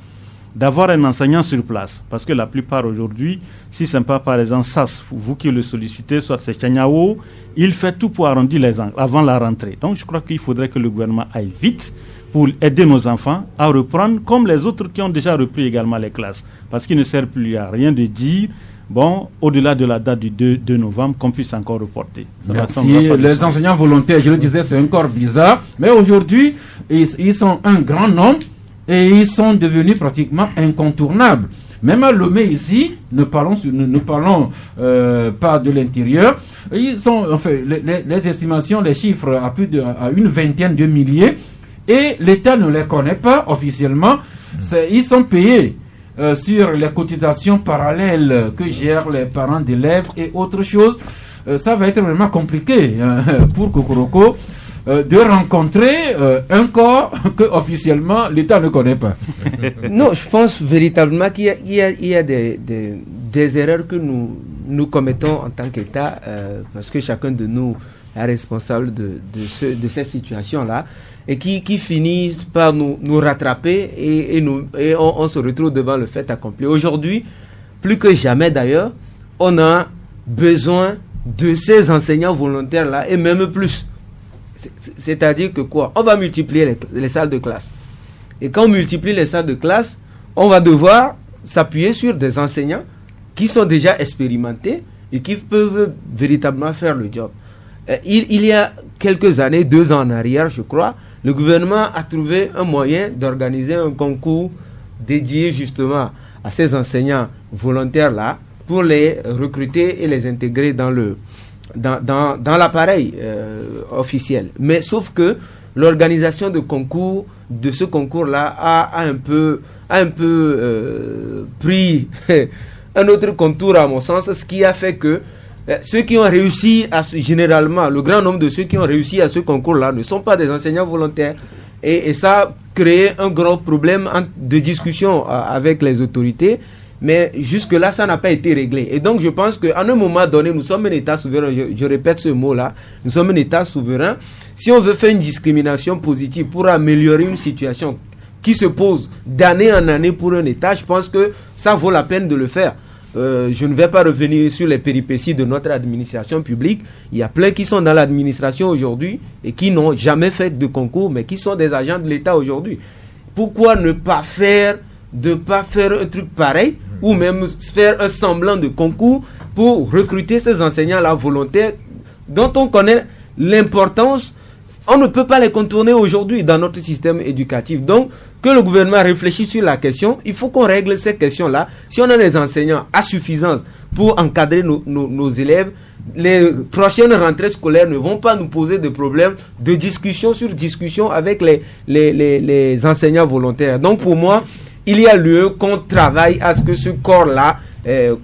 d'avoir un enseignant sur place. Parce que la plupart aujourd'hui, si ce n'est pas par exemple SAS, vous qui le sollicitez, soit c'est Chanyao, il fait tout pour arrondir les angles avant la rentrée. Donc je crois qu'il faudrait que le gouvernement aille vite pour aider nos enfants à reprendre comme les autres qui ont déjà repris également les classes. Parce qu'il ne sert plus à rien de dire, bon, au-delà de la date du 2 novembre, qu'on puisse encore reporter. Merci. Les enseignants volontaires, je le disais, c'est encore bizarre. Mais aujourd'hui, ils sont un grand nombre et ils sont devenus pratiquement incontournables. Même à Lomé ici, nous parlons pas de l'intérieur. Ils sont, enfin, les estimations, les chiffres à une vingtaine de milliers. Et l'État ne les connaît pas officiellement. Ils sont payés sur les cotisations parallèles que gèrent les parents d'élèves et autres choses. Ça va être vraiment compliqué pour Kokoroko de rencontrer un corps que officiellement l'État ne connaît pas. Non, je pense véritablement qu'il y a des erreurs que nous commettons en tant qu'État, parce que chacun de nous est responsable de cette situation-là, et qui finissent par nous rattraper et on se retrouve devant le fait accompli. Aujourd'hui, plus que jamais d'ailleurs, on a besoin de ces enseignants volontaires-là et même plus. C'est-à-dire que quoi? On va multiplier les salles de classe. Et quand on multiplie les salles de classe, on va devoir s'appuyer sur des enseignants qui sont déjà expérimentés et qui peuvent véritablement faire le job. Il y a quelques années, 2 ans en arrière, je crois, le gouvernement a trouvé un moyen d'organiser un concours dédié justement à ces enseignants volontaires-là pour les recruter et les intégrer dans l'appareil officiel. Mais sauf que l'organisation de ce concours-là a un peu pris un autre contour à mon sens, ce qui a fait que ceux qui ont réussi généralement, le grand nombre de ceux qui ont réussi à ce concours-là ne sont pas des enseignants volontaires. Et ça, créé un grand problème de discussion avec les autorités. Mais jusque-là, ça n'a pas été réglé. Et donc, je pense qu'à un moment donné, nous sommes un État souverain. Je répète ce mot-là. Nous sommes un État souverain. Si on veut faire une discrimination positive pour améliorer une situation qui se pose d'année en année pour un État, je pense que ça vaut la peine de le faire. Je ne vais pas revenir sur les péripéties de notre administration publique. Il y a plein qui sont dans l'administration aujourd'hui et qui n'ont jamais fait de concours, mais qui sont des agents de l'État aujourd'hui. Pourquoi ne pas faire un truc pareil, ou même faire un semblant de concours pour recruter ces enseignants-là volontaires dont on connaît l'importance. On ne peut pas les contourner aujourd'hui dans notre système éducatif. Donc, que le gouvernement réfléchisse sur la question. Il faut qu'on règle ces questions-là. Si on a des enseignants à suffisance pour encadrer nos élèves, les prochaines rentrées scolaires ne vont pas nous poser de problèmes de discussion sur discussion avec les enseignants volontaires. Donc, pour moi, il y a lieu qu'on travaille à ce que ce corps-là,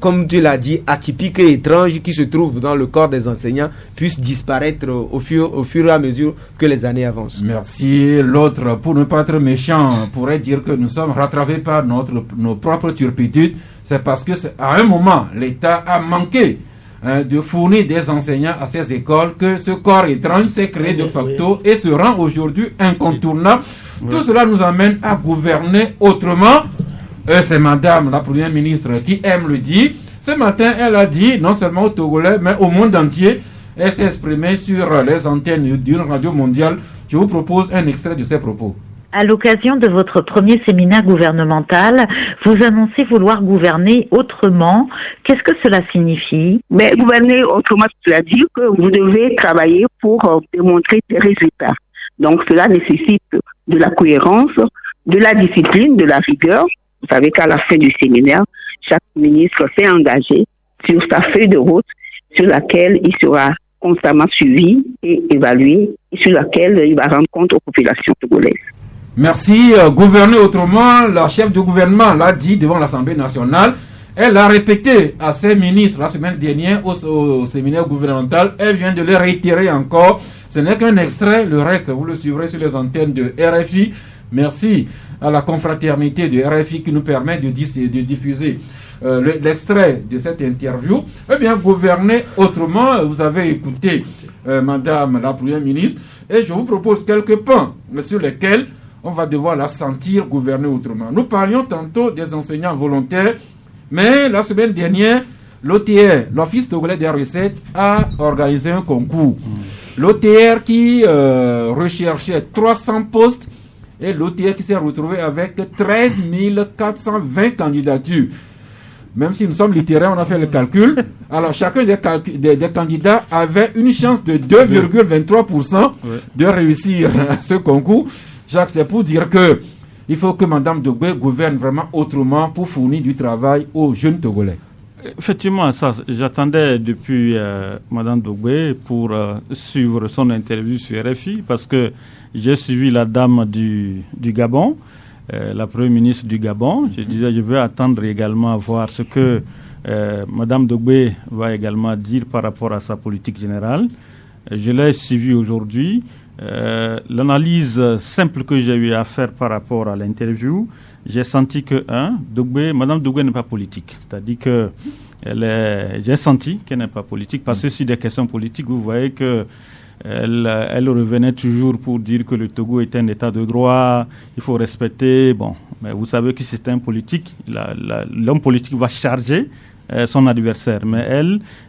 comme tu l'as dit, atypique et étrange qui se trouve dans le corps des enseignants, puisse disparaître au fur et à mesure que les années avancent. Merci. L'autre, pour ne pas être méchant, pourrait dire que nous sommes rattrapés par nos propres turpitudes. C'est parce que à un moment, l'État a manqué de fournir des enseignants à ces écoles que ce corps étrange s'est créé de facto et se rend aujourd'hui incontournable. Tout cela nous amène à gouverner autrement. C'est madame la première ministre qui aime le dire. Ce matin, elle a dit, non seulement aux Togolais, mais au monde entier, elle s'est exprimée sur les antennes d'une radio mondiale. Je vous propose un extrait de ses propos. À l'occasion de votre premier séminaire gouvernemental, vous annoncez vouloir gouverner autrement. Qu'est-ce que cela signifie? Mais gouverner autrement, cela dit que vous devez travailler pour démontrer des résultats. Donc cela nécessite de la cohérence, de la discipline, de la rigueur. Vous savez qu'à la fin du séminaire, chaque ministre s'est engagé sur sa feuille de route sur laquelle il sera constamment suivi et évalué et sur laquelle il va rendre compte aux populations togolaises. Merci. Gouverner autrement, la chef du gouvernement l'a dit devant l'Assemblée nationale. Elle a répété à ses ministres la semaine dernière au séminaire gouvernemental. Elle vient de le réitérer encore. Ce n'est qu'un extrait. Le reste, vous le suivrez sur les antennes de RFI. Merci à la confraternité de RFI qui nous permet de diffuser l'extrait de cette interview. Eh bien, gouverner autrement, vous avez écouté Madame la Première ministre, et je vous propose quelques points sur lesquels on va devoir la sentir gouverner autrement. Nous parlions tantôt des enseignants volontaires, mais la semaine dernière, l'OTR, l'Office togolais des recettes, a organisé un concours. L'OTR qui recherchait 300 postes, et l'OTR qui s'est retrouvé avec 13 420 candidatures. Même si nous sommes littéraires, on a fait le calcul. Alors, chacun des candidats avait une chance de 2,23% de réussir ce concours. Jacques, c'est pour dire que il faut que Mme Dogbe gouverne vraiment autrement pour fournir du travail aux jeunes Togolais. Effectivement, ça, j'attendais depuis Mme Dogbe pour suivre son interview sur RFI parce que j'ai suivi la dame du Gabon, la première ministre du Gabon. Je disais, je vais attendre également à voir ce que Mme Dogbe va également dire par rapport à sa politique générale. Je l'ai suivi aujourd'hui. L'analyse simple que j'ai eu à faire par rapport à l'interview, j'ai senti que, Mme Dogbe n'est pas politique. C'est-à-dire que j'ai senti qu'elle n'est pas politique parce que sur des questions politiques, vous voyez que elle revenait toujours pour dire que le Togo est un état de droit, il faut respecter. Bon, mais vous savez que c'est un politique, l'homme politique va charger son adversaire. Mais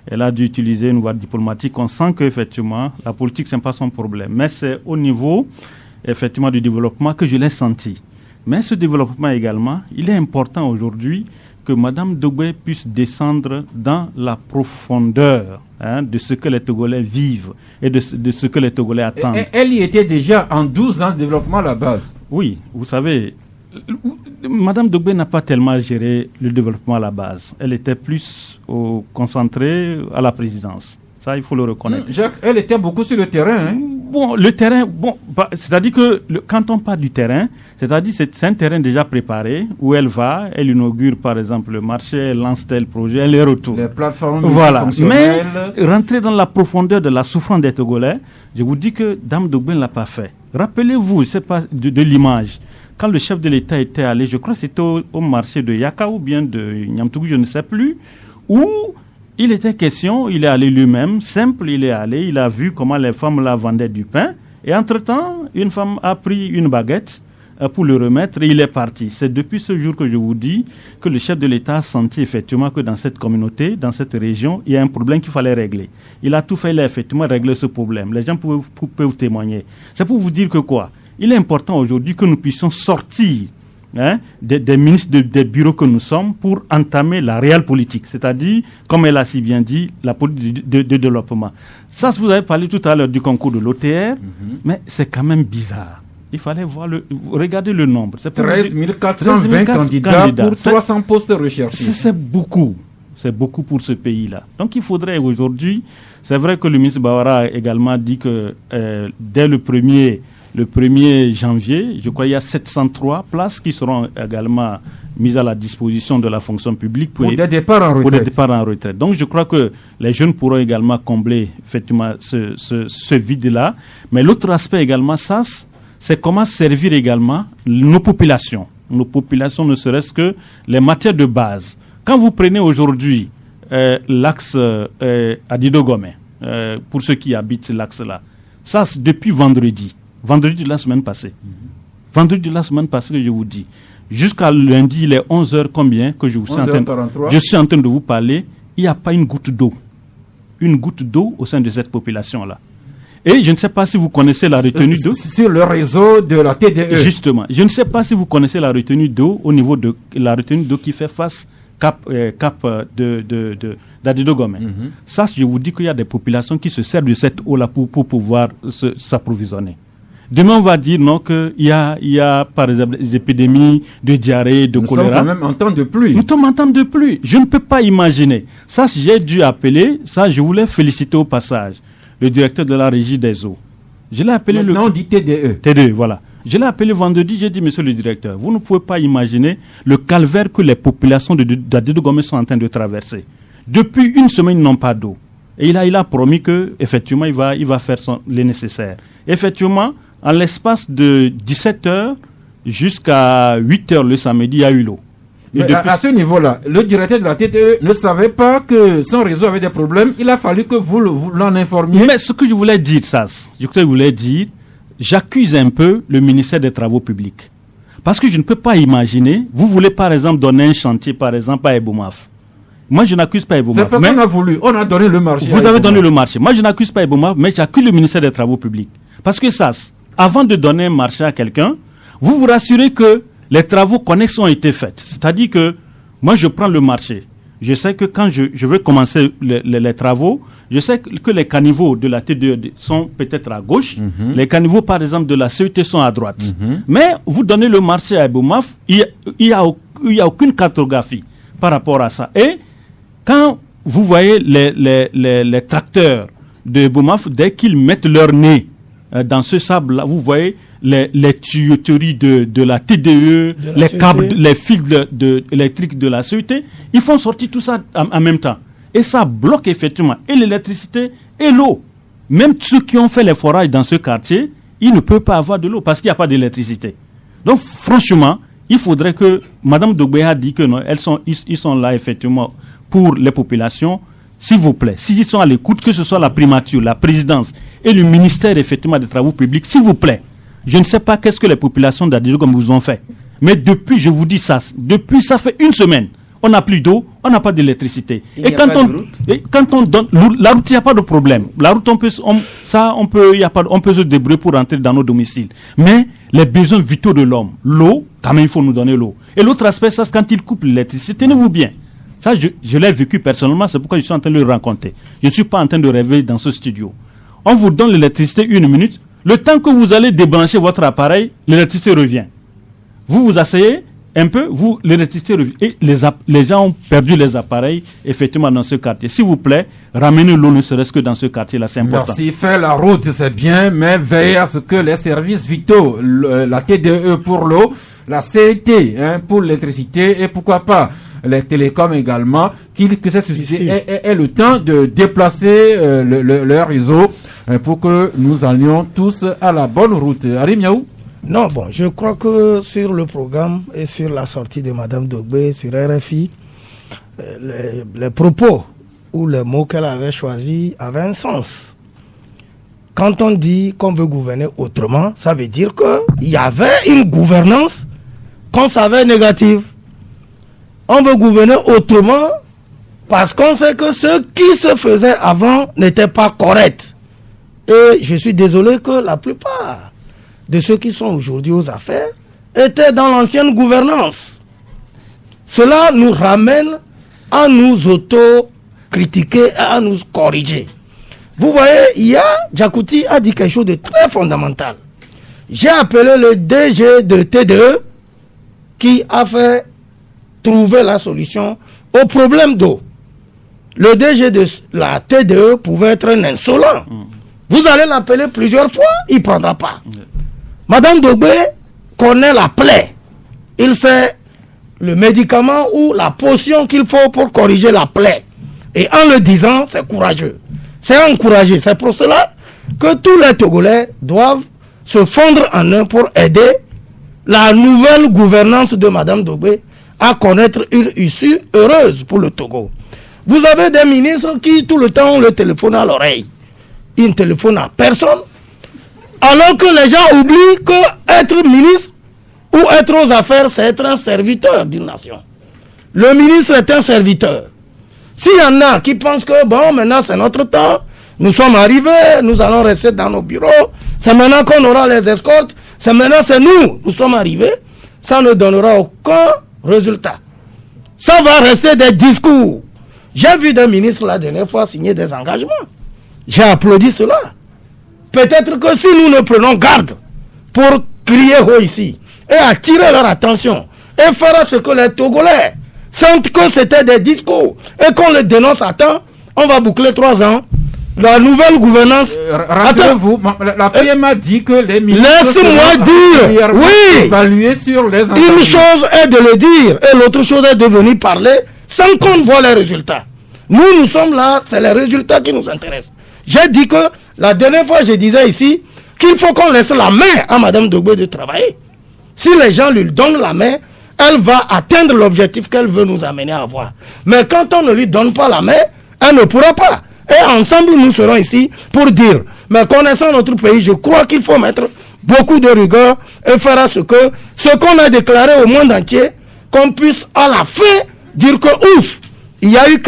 elle a dû utiliser une voie diplomatique. On sent qu'effectivement, la politique, ce n'est pas son problème. Mais c'est au niveau, effectivement, du développement que je l'ai senti. Mais ce développement également, il est important aujourd'hui que Mme Dogbe puisse descendre dans la profondeur de ce que les Togolais vivent et de ce que les Togolais attendent. Elle y était déjà en 12 ans de développement à la base. Oui, vous savez, Mme Dogbe n'a pas tellement géré le développement à la base. Elle était plus concentrée à la présidence. Ça, il faut le reconnaître. Jacques, elle était beaucoup sur le terrain. Bon, le terrain, c'est-à-dire que quand on parle du terrain, c'est-à-dire c'est un terrain déjà préparé où elle va, elle inaugure par exemple le marché, elle lance tel projet, elle les retourne. Les plateformes fonctionnelles. Mais rentrer dans la profondeur de la souffrance des Togolais, je vous dis que Dame Dogbe ne l'a pas fait. Rappelez-vous, c'est pas de l'image. quand le chef de l'État était allé, je crois que c'était au marché de Yaka ou bien de Niamtougou, je ne sais plus, où il était question, il est allé lui-même, simple, il est allé, il a vu comment les femmes là vendaient du pain, et entre-temps, une femme a pris une baguette pour le remettre et il est parti. C'est depuis ce jour que je vous dis que le chef de l'État a senti effectivement que dans cette communauté, dans cette région, il y a un problème qu'il fallait régler. Il a tout fait, il a effectivement réglé ce problème. Les gens peuvent vous témoigner. C'est pour vous dire que quoi? Il est important aujourd'hui que nous puissions sortir des ministres des bureaux que nous sommes pour entamer la réelle politique, c'est-à-dire, comme elle a si bien dit, la politique de développement. Ça, vous avez parlé tout à l'heure du concours de l'OTR, mais c'est quand même bizarre. Il fallait regarder le nombre. C'est 13 420 candidats pour 300 postes recherchés. C'est beaucoup. C'est beaucoup pour ce pays-là. Donc il faudrait aujourd'hui, c'est vrai que le ministre Bawara a également dit que dès le 1er janvier, je crois qu'il y a 703 places qui seront également mises à la disposition de la fonction publique pour des départs en retraite. Donc je crois que les jeunes pourront également combler effectivement ce vide-là. Mais l'autre aspect également, ça, c'est comment servir également nos populations. Nos populations, ne serait-ce que les matières de base. Quand vous prenez aujourd'hui l'axe Adido-Gomé, pour ceux qui habitent l'axe-là, ça c'est depuis vendredi de la semaine passée. Vendredi de la semaine passée que je vous dis. Jusqu'à lundi, il est 11h combien que je suis en train de vous parler, il n'y a pas une goutte d'eau. Une goutte d'eau au sein de cette population-là. Et je ne sais pas si vous connaissez la retenue d'eau. Sur le réseau de la TDE. Justement. Je ne sais pas si vous connaissez la retenue d'eau au niveau de la retenue d'eau qui fait face cap d'Adido-Gomé. Ça, je vous dis qu'il y a des populations qui se servent de cette eau-là pour pouvoir s'approvisionner. Demain, on va dire non qu'il y a, par exemple, des épidémies de diarrhée, de choléra. Nous sommes quand même en temps de pluie. Nous sommes en temps de pluie. Je ne peux pas imaginer. Ça, j'ai dû appeler, ça, je voulais féliciter au passage le directeur de la régie des eaux. Je l'ai appelé maintenant, on dit TDE. TDE, voilà. Je l'ai appelé vendredi, j'ai dit, monsieur le directeur, vous ne pouvez pas imaginer le calvaire que les populations d'Adido-Gomé sont en train de traverser. Depuis une semaine, ils n'ont pas d'eau. Et il a promis que, effectivement, il va faire le nécessaire. Effectivement, en l'espace de 17h jusqu'à 8h le samedi, il y a eu l'eau. Mais à ce niveau-là, le directeur de la TTE ne savait pas que son réseau avait des problèmes. Il a fallu que vous l'en informiez. Mais ce que je voulais dire, j'accuse un peu le ministère des Travaux publics. Parce que je ne peux pas imaginer, vous voulez par exemple donner un chantier, par exemple, à Ebomaf. Moi, je n'accuse pas Ebomaf. C'est pas qu'on a voulu, on a donné le marché. Vous avez donné le marché. Moi, je n'accuse pas Ebomaf, mais j'accuse le ministère des Travaux publics. Parce que ça, avant de donner un marché à quelqu'un, vous vous rassurez que les travaux connexes ont été faits. C'est-à-dire que moi, je prends le marché. Je sais que quand je veux commencer les travaux, je sais que les caniveaux de la TDE sont peut-être à gauche. Les caniveaux, par exemple, de la CET sont à droite. Mais vous donnez le marché à Ebomaf, il y a aucune cartographie par rapport à ça. Et quand vous voyez les tracteurs de Ebomaf, dès qu'ils mettent leur nez dans ce sable-là, vous voyez les tuyauteries de la TDE, les câbles, les fils électriques de la CET, ils font sortir tout ça en même temps. Et ça bloque effectivement et l'électricité et l'eau. Même ceux qui ont fait les forages dans ce quartier, ils ne peuvent pas avoir de l'eau parce qu'il n'y a pas d'électricité. Donc franchement, il faudrait que Mme Dogbe a dit que non, ils sont là effectivement pour les populations. S'il vous plaît, s'ils sont à l'écoute, que ce soit la primature, la présidence et le ministère effectivement des Travaux publics, s'il vous plaît, je ne sais pas qu'est-ce que les populations d'Adido-Gomé vous ont fait. Mais depuis, je vous dis ça, depuis ça fait une semaine, on n'a plus d'eau, on n'a pas d'électricité. Et quand on donne la route, il n'y a pas de problème. La route, on peut se débrouiller pour rentrer dans nos domiciles. Mais les besoins vitaux de l'homme, l'eau, quand même il faut nous donner l'eau. Et l'autre aspect, ça c'est quand il coupe l'électricité, tenez-vous bien. Ça, je l'ai vécu personnellement, c'est pourquoi je suis en train de le raconter. Je ne suis pas en train de rêver dans ce studio. On vous donne l'électricité 1 minute. Le temps que vous allez débrancher votre appareil, l'électricité revient. Vous vous asseyez un peu, l'électricité revient. Et les gens ont perdu les appareils, effectivement, dans ce quartier. S'il vous plaît, ramenez l'eau, ne serait-ce que dans ce quartier-là, c'est important. Merci. Faire la route, c'est bien, mais veillez à ce que les services vitaux, la TDE pour l'eau, la CET pour l'électricité et pourquoi pas les télécoms également, que ces sociétés aient le temps de déplacer leur réseau pour que nous allions tous à la bonne route. Arim Yaou? Non, bon, je crois que sur le programme et sur la sortie de Mme Dogbé sur RFI, les propos ou les mots qu'elle avait choisis avaient un sens. Quand on dit qu'on veut gouverner autrement, ça veut dire qu'il y avait une gouvernance qu'on savait négative. On veut gouverner autrement parce qu'on sait que ce qui se faisait avant n'était pas correct. Et je suis désolé que la plupart de ceux qui sont aujourd'hui aux affaires étaient dans l'ancienne gouvernance. Cela nous ramène à nous auto-critiquer et à nous corriger. Vous voyez, Diakouti a dit quelque chose de très fondamental. J'ai appelé le DG de TDE qui a fait trouver la solution au problème d'eau. Le DG de la TDE pouvait être un insolent. Vous allez l'appeler plusieurs fois, il ne prendra pas. Madame Dogbé connaît la plaie. Il sait le médicament ou la potion qu'il faut pour corriger la plaie. Et en le disant, c'est courageux. C'est encouragé. C'est pour cela que tous les Togolais doivent se fondre en un pour aider la nouvelle gouvernance de Madame Dogbé à connaître une issue heureuse pour le Togo. Vous avez des ministres qui tout le temps ont le téléphone à l'oreille. Ils ne téléphonent à personne. Alors que les gens oublient que être ministre ou être aux affaires, c'est être un serviteur d'une nation. Le ministre est un serviteur. S'il y en a qui pensent que bon, maintenant c'est notre temps, nous sommes arrivés, nous allons rester dans nos bureaux, c'est maintenant qu'on aura les escortes, c'est maintenant c'est nous sommes arrivés, ça ne donnera aucun résultat. Ça va rester des discours. J'ai vu des ministres la dernière fois signer des engagements. J'ai applaudi cela. Peut-être que si nous ne prenons garde pour crier haut ici et attirer leur attention et faire ce que les Togolais sentent que c'était des discours et qu'on les dénonce à temps, on va boucler 3 ans. La nouvelle gouvernance... Rassurez-vous, la PMA dit que les ministres... Laisse-moi dire, oui, évalués sur les une chose est de le dire et l'autre chose est de venir parler sans qu'on voit les résultats. Nous sommes là, c'est les résultats qui nous intéressent. J'ai dit que la dernière fois, je disais ici qu'il faut qu'on laisse la main à Mme Dogbé de travailler. Si les gens lui donnent la main, elle va atteindre l'objectif qu'elle veut nous amener à avoir. Mais quand on ne lui donne pas la main, elle ne pourra pas. Et ensemble, nous serons ici pour dire, mais connaissant notre pays, je crois qu'il faut mettre beaucoup de rigueur et faire à ce qu'on a déclaré au monde entier, qu'on puisse à la fin dire que ouf, il y a eu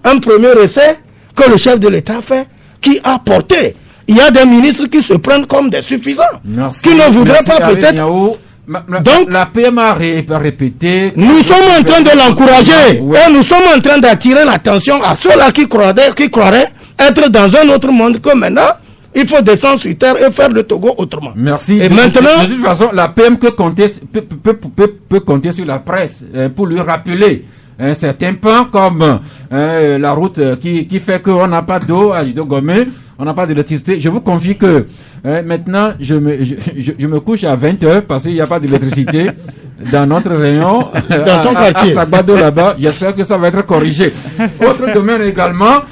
un premier essai que le chef de l'État a fait, qui a porté. Il y a des ministres qui se prennent comme des suffisants, qui ne voudraient pas peut-être... Donc, la PMA a répété... Nous sommes en train de l'encourager, et nous sommes en train d'attirer l'attention à ceux-là qui croiraient être dans un autre monde que maintenant, il faut descendre sur terre et faire le Togo autrement. Merci. Et maintenant... De toute façon, la PM peut compter sur la presse pour lui rappeler un certain point comme la route qui fait qu'on n'a pas d'eau à Idogomé, on n'a pas d'électricité. Je vous confie que maintenant je me couche à 20h parce qu'il n'y a pas d'électricité dans notre rayon dans ton quartier. À Sagbado là-bas. J'espère que ça va être corrigé. Autre domaine également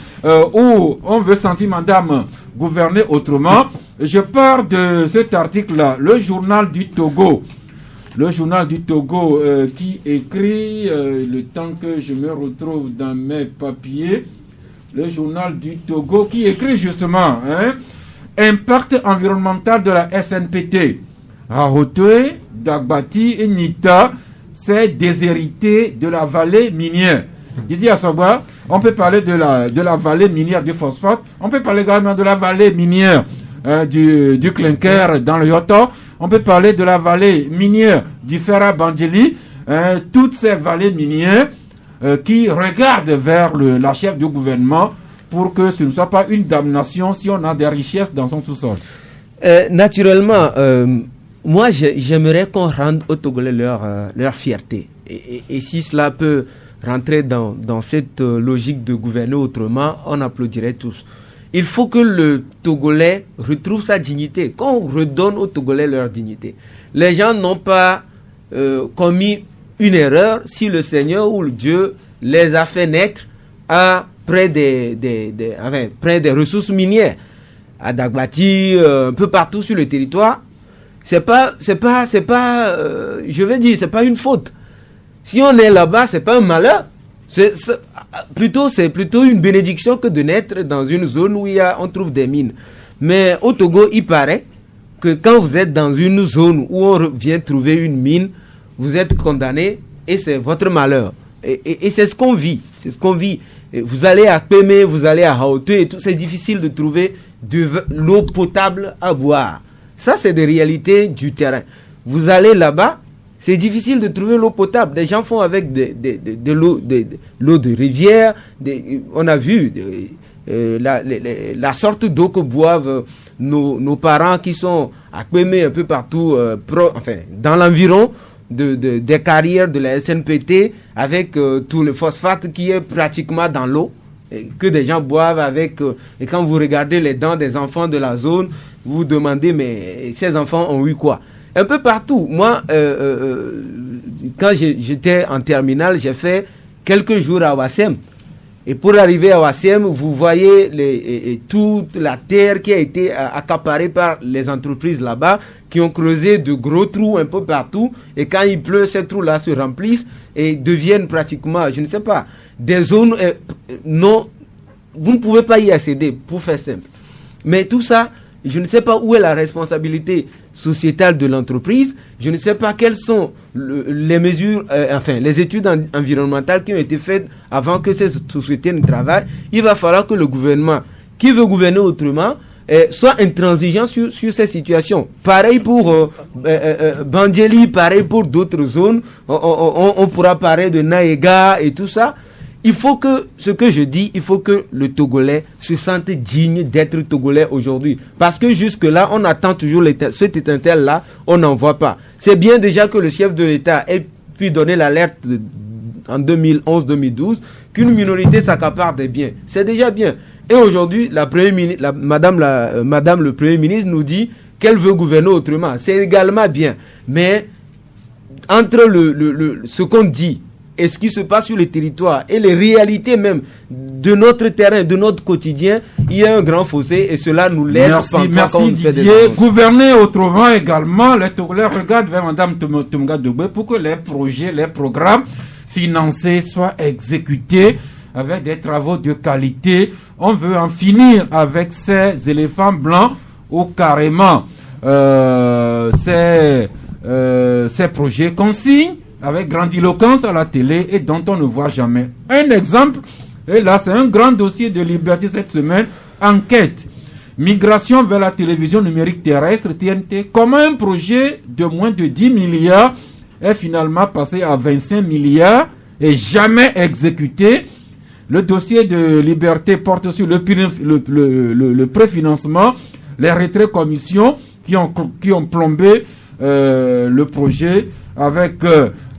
où on veut sentir madame gouverner autrement. Je pars de cet article-là, le journal du Togo. Le journal du Togo qui écrit, le temps que je me retrouve dans mes papiers, le journal du Togo qui écrit justement, impact environnemental de la SNPT. Rahotoé, Dagbati et Nita, c'est déshérité de la vallée minière. Didier Assoba, on peut parler de la vallée minière du phosphate, on peut parler également de la vallée minière du clinker dans le Yoto. On peut parler de la vallée minière du Ferra Bandjeli, toutes ces vallées minières qui regardent vers la chef du gouvernement pour que ce ne soit pas une damnation si on a des richesses dans son sous-sol. Naturellement, moi j'aimerais qu'on rende aux Togolais leur fierté. Et si cela peut rentrer dans cette logique de gouverner autrement, on applaudirait tous. Il faut que le Togolais retrouve sa dignité, qu'on redonne aux Togolais leur dignité. Les gens n'ont pas commis une erreur si le Seigneur ou le Dieu les a fait naître près des ressources minières. À Dagbati, un peu partout sur le territoire, c'est pas, je vais dire, c'est pas une faute. Si on est là-bas, c'est pas un malheur. C'est plutôt une bénédiction que de naître dans une zone où on trouve des mines. Mais au Togo, il paraît que quand vous êtes dans une zone où on vient trouver une mine, vous êtes condamné et c'est votre malheur. Et c'est ce qu'on vit. C'est ce qu'on vit. Et vous allez à Pémé, vous allez à Haute et tout. C'est difficile de trouver de l'eau potable à boire. Ça, c'est des réalités du terrain. Vous allez là-bas, c'est difficile de trouver l'eau potable. Des gens font avec de l'eau de rivière. On a vu la sorte d'eau que boivent nos parents qui sont à Pémé un peu partout, dans l'environ des carrières de la SNPT, avec tout le phosphate qui est pratiquement dans l'eau, que des gens boivent avec. Et quand vous regardez les dents des enfants de la zone, vous vous demandez, mais ces enfants ont eu quoi? Un peu partout. Moi, quand j'étais en terminale, j'ai fait quelques jours à Ouassem. Et pour arriver à Ouassem, vous voyez toute la terre qui a été accaparée par les entreprises là-bas, qui ont creusé de gros trous un peu partout. Et quand il pleut, ces trous-là se remplissent et deviennent pratiquement, je ne sais pas, des zones non. Vous ne pouvez pas y accéder, pour faire simple. Mais tout ça, je ne sais pas où est la responsabilité sociétale de l'entreprise. Je ne sais pas quelles sont les mesures, les études environnementales qui ont été faites avant que ces sociétés ne travaillent. Il va falloir que le gouvernement, qui veut gouverner autrement, soit intransigeant sur ces situations. Pareil pour Bandjeli, pareil pour d'autres zones. On pourra parler de Naïga et tout ça. Il faut que, ce que je dis, il faut que le Togolais se sente digne d'être Togolais aujourd'hui. Parce que jusque-là, on attend toujours cet étincelle-là, on n'en voit pas. C'est bien déjà que le chef de l'État ait pu donner l'alerte en 2011-2012 qu'une minorité s'accapare des biens. C'est déjà bien. Et aujourd'hui, Madame le Premier ministre nous dit qu'elle veut gouverner autrement. C'est également bien. Mais entre ce qu'on dit et ce qui se passe sur le territoire et les réalités même de notre terrain, de notre quotidien, il y a un grand fossé et cela nous laisse Merci Didier. Gouverner autrement également, les Togolais regardent vers Mme Tominga Dogbe pour que les projets, les programmes financés soient exécutés avec des travaux de qualité. On veut en finir avec ces éléphants blancs ou carrément ces projets qu'on signe avec grandiloquence à la télé et dont on ne voit jamais. Un exemple, et là c'est un grand dossier de Liberté cette semaine, enquête, migration vers la télévision numérique terrestre, TNT, comment un projet de moins de 10 milliards est finalement passé à 25 milliards et jamais exécuté. Le dossier de Liberté porte sur le préfinancement, les retraits commissions qui ont plombé le projet avec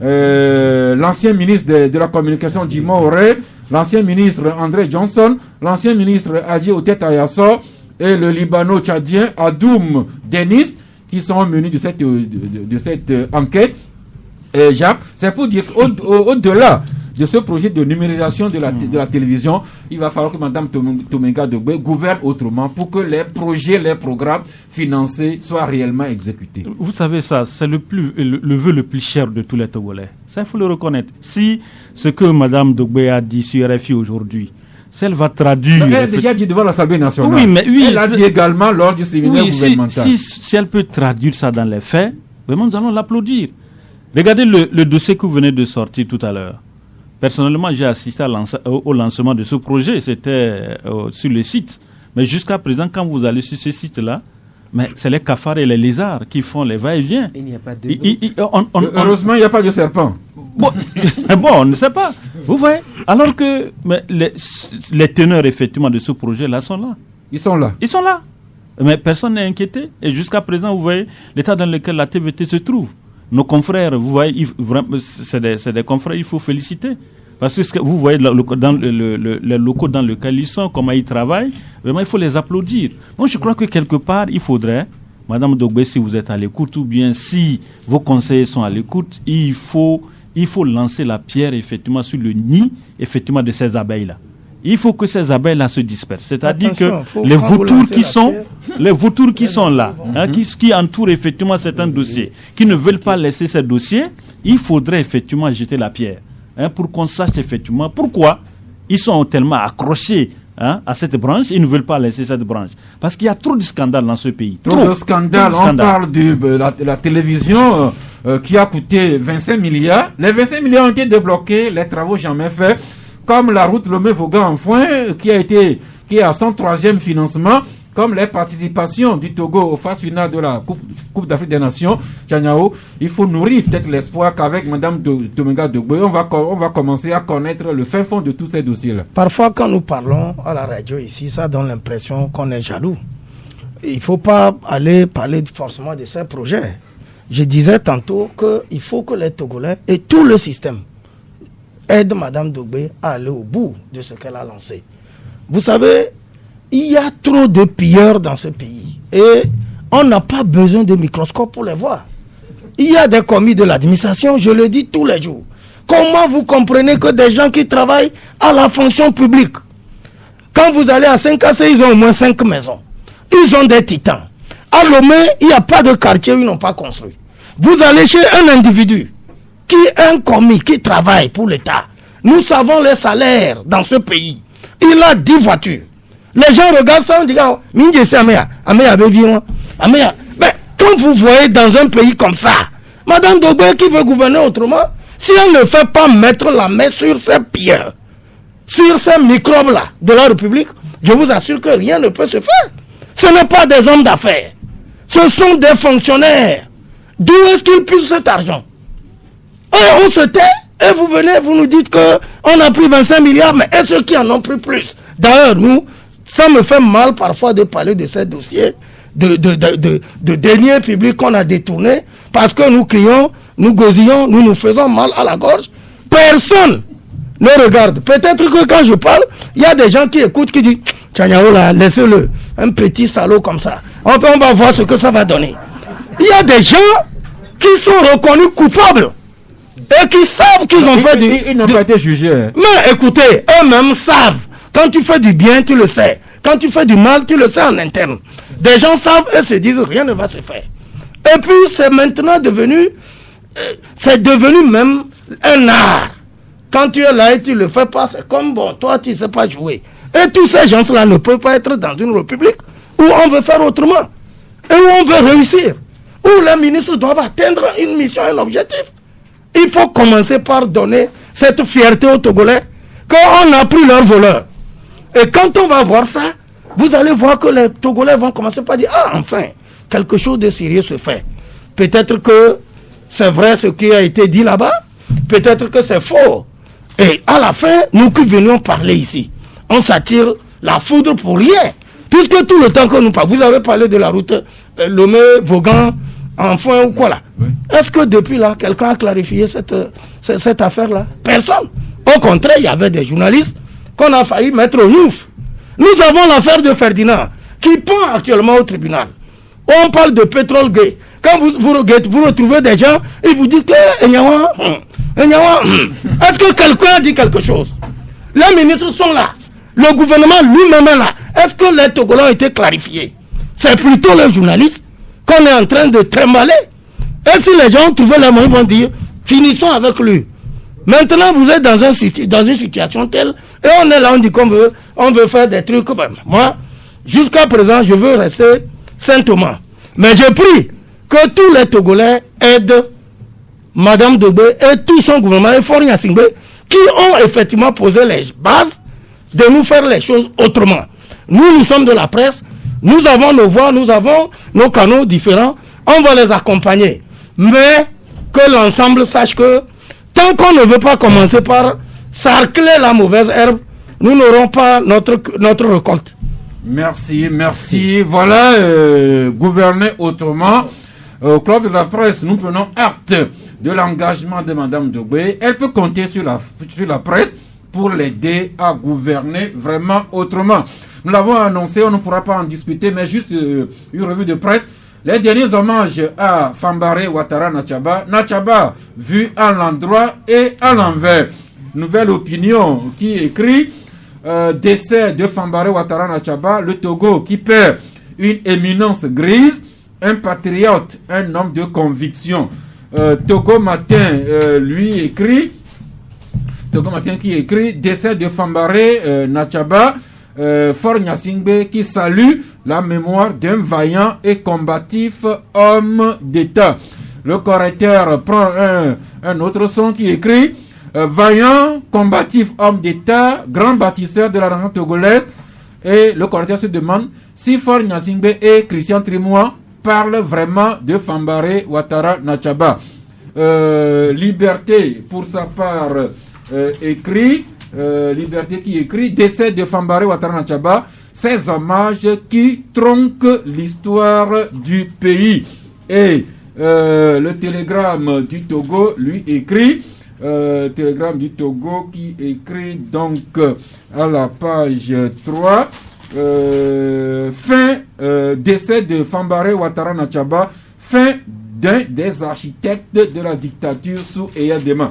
l'ancien ministre de la communication Jimo Oré, l'ancien ministre André Johnson, l'ancien ministre Adji Otet Ayasso et le Libano-Tchadien Adoum Denis qui sont menus de cette enquête. Et Jacques, c'est pour dire qu'au-delà de ce projet de numérisation de la télévision, il va falloir que Mme Tominga Dogbe gouverne autrement pour que les projets, les programmes financés soient réellement exécutés. Vous savez ça, c'est le vœu le plus cher de tous les Togolais. Ça, il faut le reconnaître. Si ce que Mme Dogbe a dit sur RFI aujourd'hui, si elle va traduire... Elle a déjà dit devant l'Assemblée nationale. Oui, elle a dit également lors du séminaire gouvernemental. Si elle peut traduire ça dans les faits, vraiment nous allons l'applaudir. Regardez le dossier que vous venez de sortir tout à l'heure. Personnellement, j'ai assisté au lancement de ce projet. C'était sur le site. Mais jusqu'à présent, quand vous allez sur ce site-là, mais c'est les cafards et les lézards qui font les va-et-vient. Il n'y a pas de... Heureusement, il n'y a pas de serpent. Bon, on ne sait pas. Vous voyez. Alors que les teneurs, effectivement, de ce projet-là sont là. Ils sont là. Mais personne n'est inquiété. Et jusqu'à présent, vous voyez l'état dans lequel la TVT se trouve. Nos confrères, vous voyez, c'est des confrères, il faut féliciter. Parce que vous voyez dans les locaux dans lesquels ils sont, comment ils travaillent, vraiment il faut les applaudir. Moi je crois que quelque part, il faudrait, Madame Dogbe, si vous êtes à l'écoute, ou bien si vos conseillers sont à l'écoute, il faut lancer la pierre effectivement sur le nid effectivement de ces abeilles-là. il faut que ces abeilles-là se dispersent. C'est-à-dire Attention, que les vautours qui sont là, qui entourent effectivement certains dossiers, qui ne veulent pas laisser ces dossiers, il faudrait effectivement jeter la pierre pour qu'on sache effectivement pourquoi ils sont tellement accrochés à cette branche, ils ne veulent pas laisser cette branche. Parce qu'il y a trop de scandales dans ce pays. Trop de scandales. On parle de la télévision qui a coûté 25 milliards. Les 25 milliards ont été débloqués, les travaux jamais faits. Comme la route Lomé-Vogan-Enfouin qui est à son 3e financement. Comme les participations du Togo aux phases finales de la Coupe d'Afrique des Nations, Tchaniao, il faut nourrir peut-être l'espoir qu'avec Mme Dominga Dogboe, on va commencer à connaître le fin fond de tous ces dossiers-là. Parfois, quand nous parlons à la radio ici, ça donne l'impression qu'on est jaloux. Il ne faut pas aller parler forcément de ces projets. Je disais tantôt qu'il faut que les Togolais et tout le système aident Mme Dogboe à aller au bout de ce qu'elle a lancé. Vous savez, il y a trop de pilleurs dans ce pays et on n'a pas besoin de microscope pour les voir. Il y a des commis de l'administration, je le dis tous les jours. Comment vous comprenez que des gens qui travaillent à la fonction publique, quand vous allez à 5AC, ils ont au moins 5 maisons. Ils ont des titans. À Lomé, il n'y a pas de quartier où ils n'ont pas construit. Vous allez chez un individu qui est un commis, qui travaille pour l'État. Nous savons les salaires dans ce pays. Il a 10 voitures. Les gens regardent ça, on dit, mais quand vous voyez dans un pays comme ça, Mme Dogboe qui veut gouverner autrement, si elle ne fait pas mettre la main sur ces pilleurs, sur ces microbes-là de la République, je vous assure que rien ne peut se faire. Ce n'est pas des hommes d'affaires. Ce sont des fonctionnaires. D'où est-ce qu'ils puissent cet argent? Et on se tait, et vous venez, vous nous dites qu'on a pris 25 milliards, mais est-ce ceux qui en ont pris plus? D'ailleurs, nous, ça me fait mal parfois de parler de ces dossiers de deniers publics qu'on a détournés parce que nous crions, nous gosillons, nous faisons mal à la gorge. Personne ne regarde. Peut-être que quand je parle, il y a des gens qui écoutent, qui disent Tchaniao là, laissez-le, un petit salaud comme ça. On va voir ce que ça va donner. Il y a des gens qui sont reconnus coupables et qui savent qu'ils ont fait du... Ils n'ont pas été jugés. Mais écoutez, eux-mêmes savent. Quand tu fais du bien, tu le sais. Quand tu fais du mal, tu le sais en interne. Des gens savent et se disent rien ne va se faire. Et puis c'est maintenant devenu, même un art. Quand tu es là et tu le fais pas, c'est comme bon, toi tu ne sais pas jouer. Et tous ces gens-là ne peuvent pas être dans une république où on veut faire autrement. Et où on veut réussir. Où les ministres doivent atteindre une mission, un objectif. Il faut commencer par donner cette fierté aux Togolais qu'on a pris leurs voleurs. Et quand on va voir ça, vous allez voir que les Togolais vont commencer par dire ah, enfin, quelque chose de sérieux se fait. Peut-être que c'est vrai ce qui a été dit là-bas, peut-être que c'est faux. Et à la fin, nous qui venions parler ici, on s'attire la foudre pour rien. Puisque tout le temps que nous parlons, vous avez parlé de la route Lomé, Vogan, Enfouin ou quoi là. Oui. Est-ce que depuis là, quelqu'un a clarifié cette affaire-là? Personne. Au contraire, il y avait des journalistes qu'on a failli mettre au nouf. Nous avons l'affaire de Ferdinand, qui pend actuellement au tribunal. On parle de pétrole gay. Quand vous retrouvez des gens, ils vous disent que est-ce que quelqu'un a dit quelque chose? Les ministres sont là. Le gouvernement lui-même est là. Est-ce que les Togolais ont été clarifiés? C'est plutôt les journalistes qu'on est en train de trimballer. Et si les gens ont trouvé les moyens, ils vont dire, finissons avec lui. Maintenant, vous êtes dans une situation telle, et on est là, on dit qu'on veut faire des trucs. Moi, jusqu'à présent, je veux rester Saint-Thomas. Mais je prie que tous les Togolais aident Mme Dogboe et tout son gouvernement, et Faure Gnassingbé, qui ont effectivement posé les bases de nous faire les choses autrement. Nous sommes de la presse, nous avons nos voix, nous avons nos canaux différents, on va les accompagner. Mais que l'ensemble sache que tant qu'on ne veut pas commencer par sarcler la mauvaise herbe, nous n'aurons pas notre récolte. Merci. Voilà, gouverner autrement. Au Club de la Presse, nous prenons acte de l'engagement de Mme Dogboe. Elle peut compter sur la presse pour l'aider à gouverner vraiment autrement. Nous l'avons annoncé, on ne pourra pas en discuter, mais juste une revue de presse. Les derniers hommages à Fambaré Ouattara Nachaba, vu à l'endroit et à l'envers. Nouvelle opinion qui écrit décès de Fambaré Ouattara Nachaba, le Togo qui perd une éminence grise, un patriote, un homme de conviction. Togo Matin, lui écrit, Togo Matin qui écrit décès de Fambaré Nachaba, Fort Nyasingbe qui salue la mémoire d'un vaillant et combatif homme d'État. Le correcteur prend un autre son qui écrit vaillant, combatif homme d'État, grand bâtisseur de la nation togolaise. Et le correcteur se demande si Fort Nyasingbe et Christian Trimois parlent vraiment de Fambaré Ouattara Nachaba. Liberté, pour sa part, écrit, Liberté qui écrit décès de Fambaré Ouattara Nachaba, ces hommages qui tronquent l'histoire du pays. Et le télégramme du Togo lui écrit, télégramme du Togo qui écrit donc à la page 3, décès de Fambaré Ouattara Nachaba, fin d'un des architectes de la dictature sous Eyadema.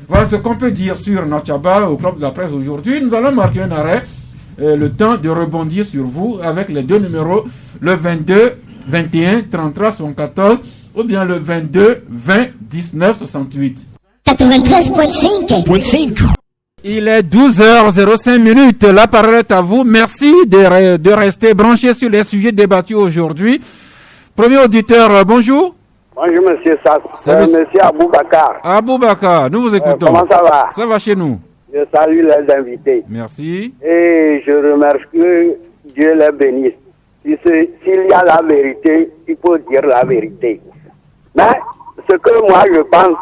Voilà ce qu'on peut dire sur Nachaba au Club de la Presse aujourd'hui. Nous allons marquer un arrêt, le temps de rebondir sur vous avec les deux numéros, le 22 21 33 74 ou bien le 22 20 19 68. 93.5. Il est 12h05. La parole est à vous. Merci de rester branchés sur les sujets débattus aujourd'hui. Premier auditeur, bonjour. Bonjour, monsieur Sass. Monsieur Aboubakar. Aboubakar, nous vous écoutons. Comment ça va? Ça va chez nous. Je salue les invités. Merci. Et je remercie que Dieu les bénisse. S'il y a la vérité, il faut dire la vérité. Mais ce que moi je pense,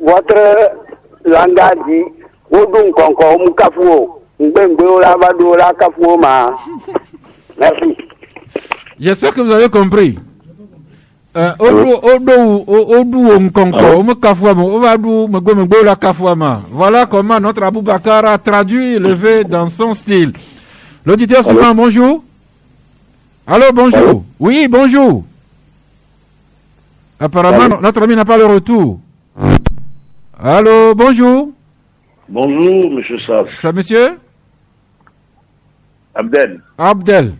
votre langage dit, merci. J'espère que vous avez compris. Voilà comment notre Aboubakar a traduit le V dans son style. L'auditeur suivant, bonjour. Allô, bonjour. Allô? Oui, bonjour. Apparemment, notre ami n'a pas le retour. Allô, bonjour. Bonjour, monsieur Sass. Ça, monsieur? Abdel. Abdel.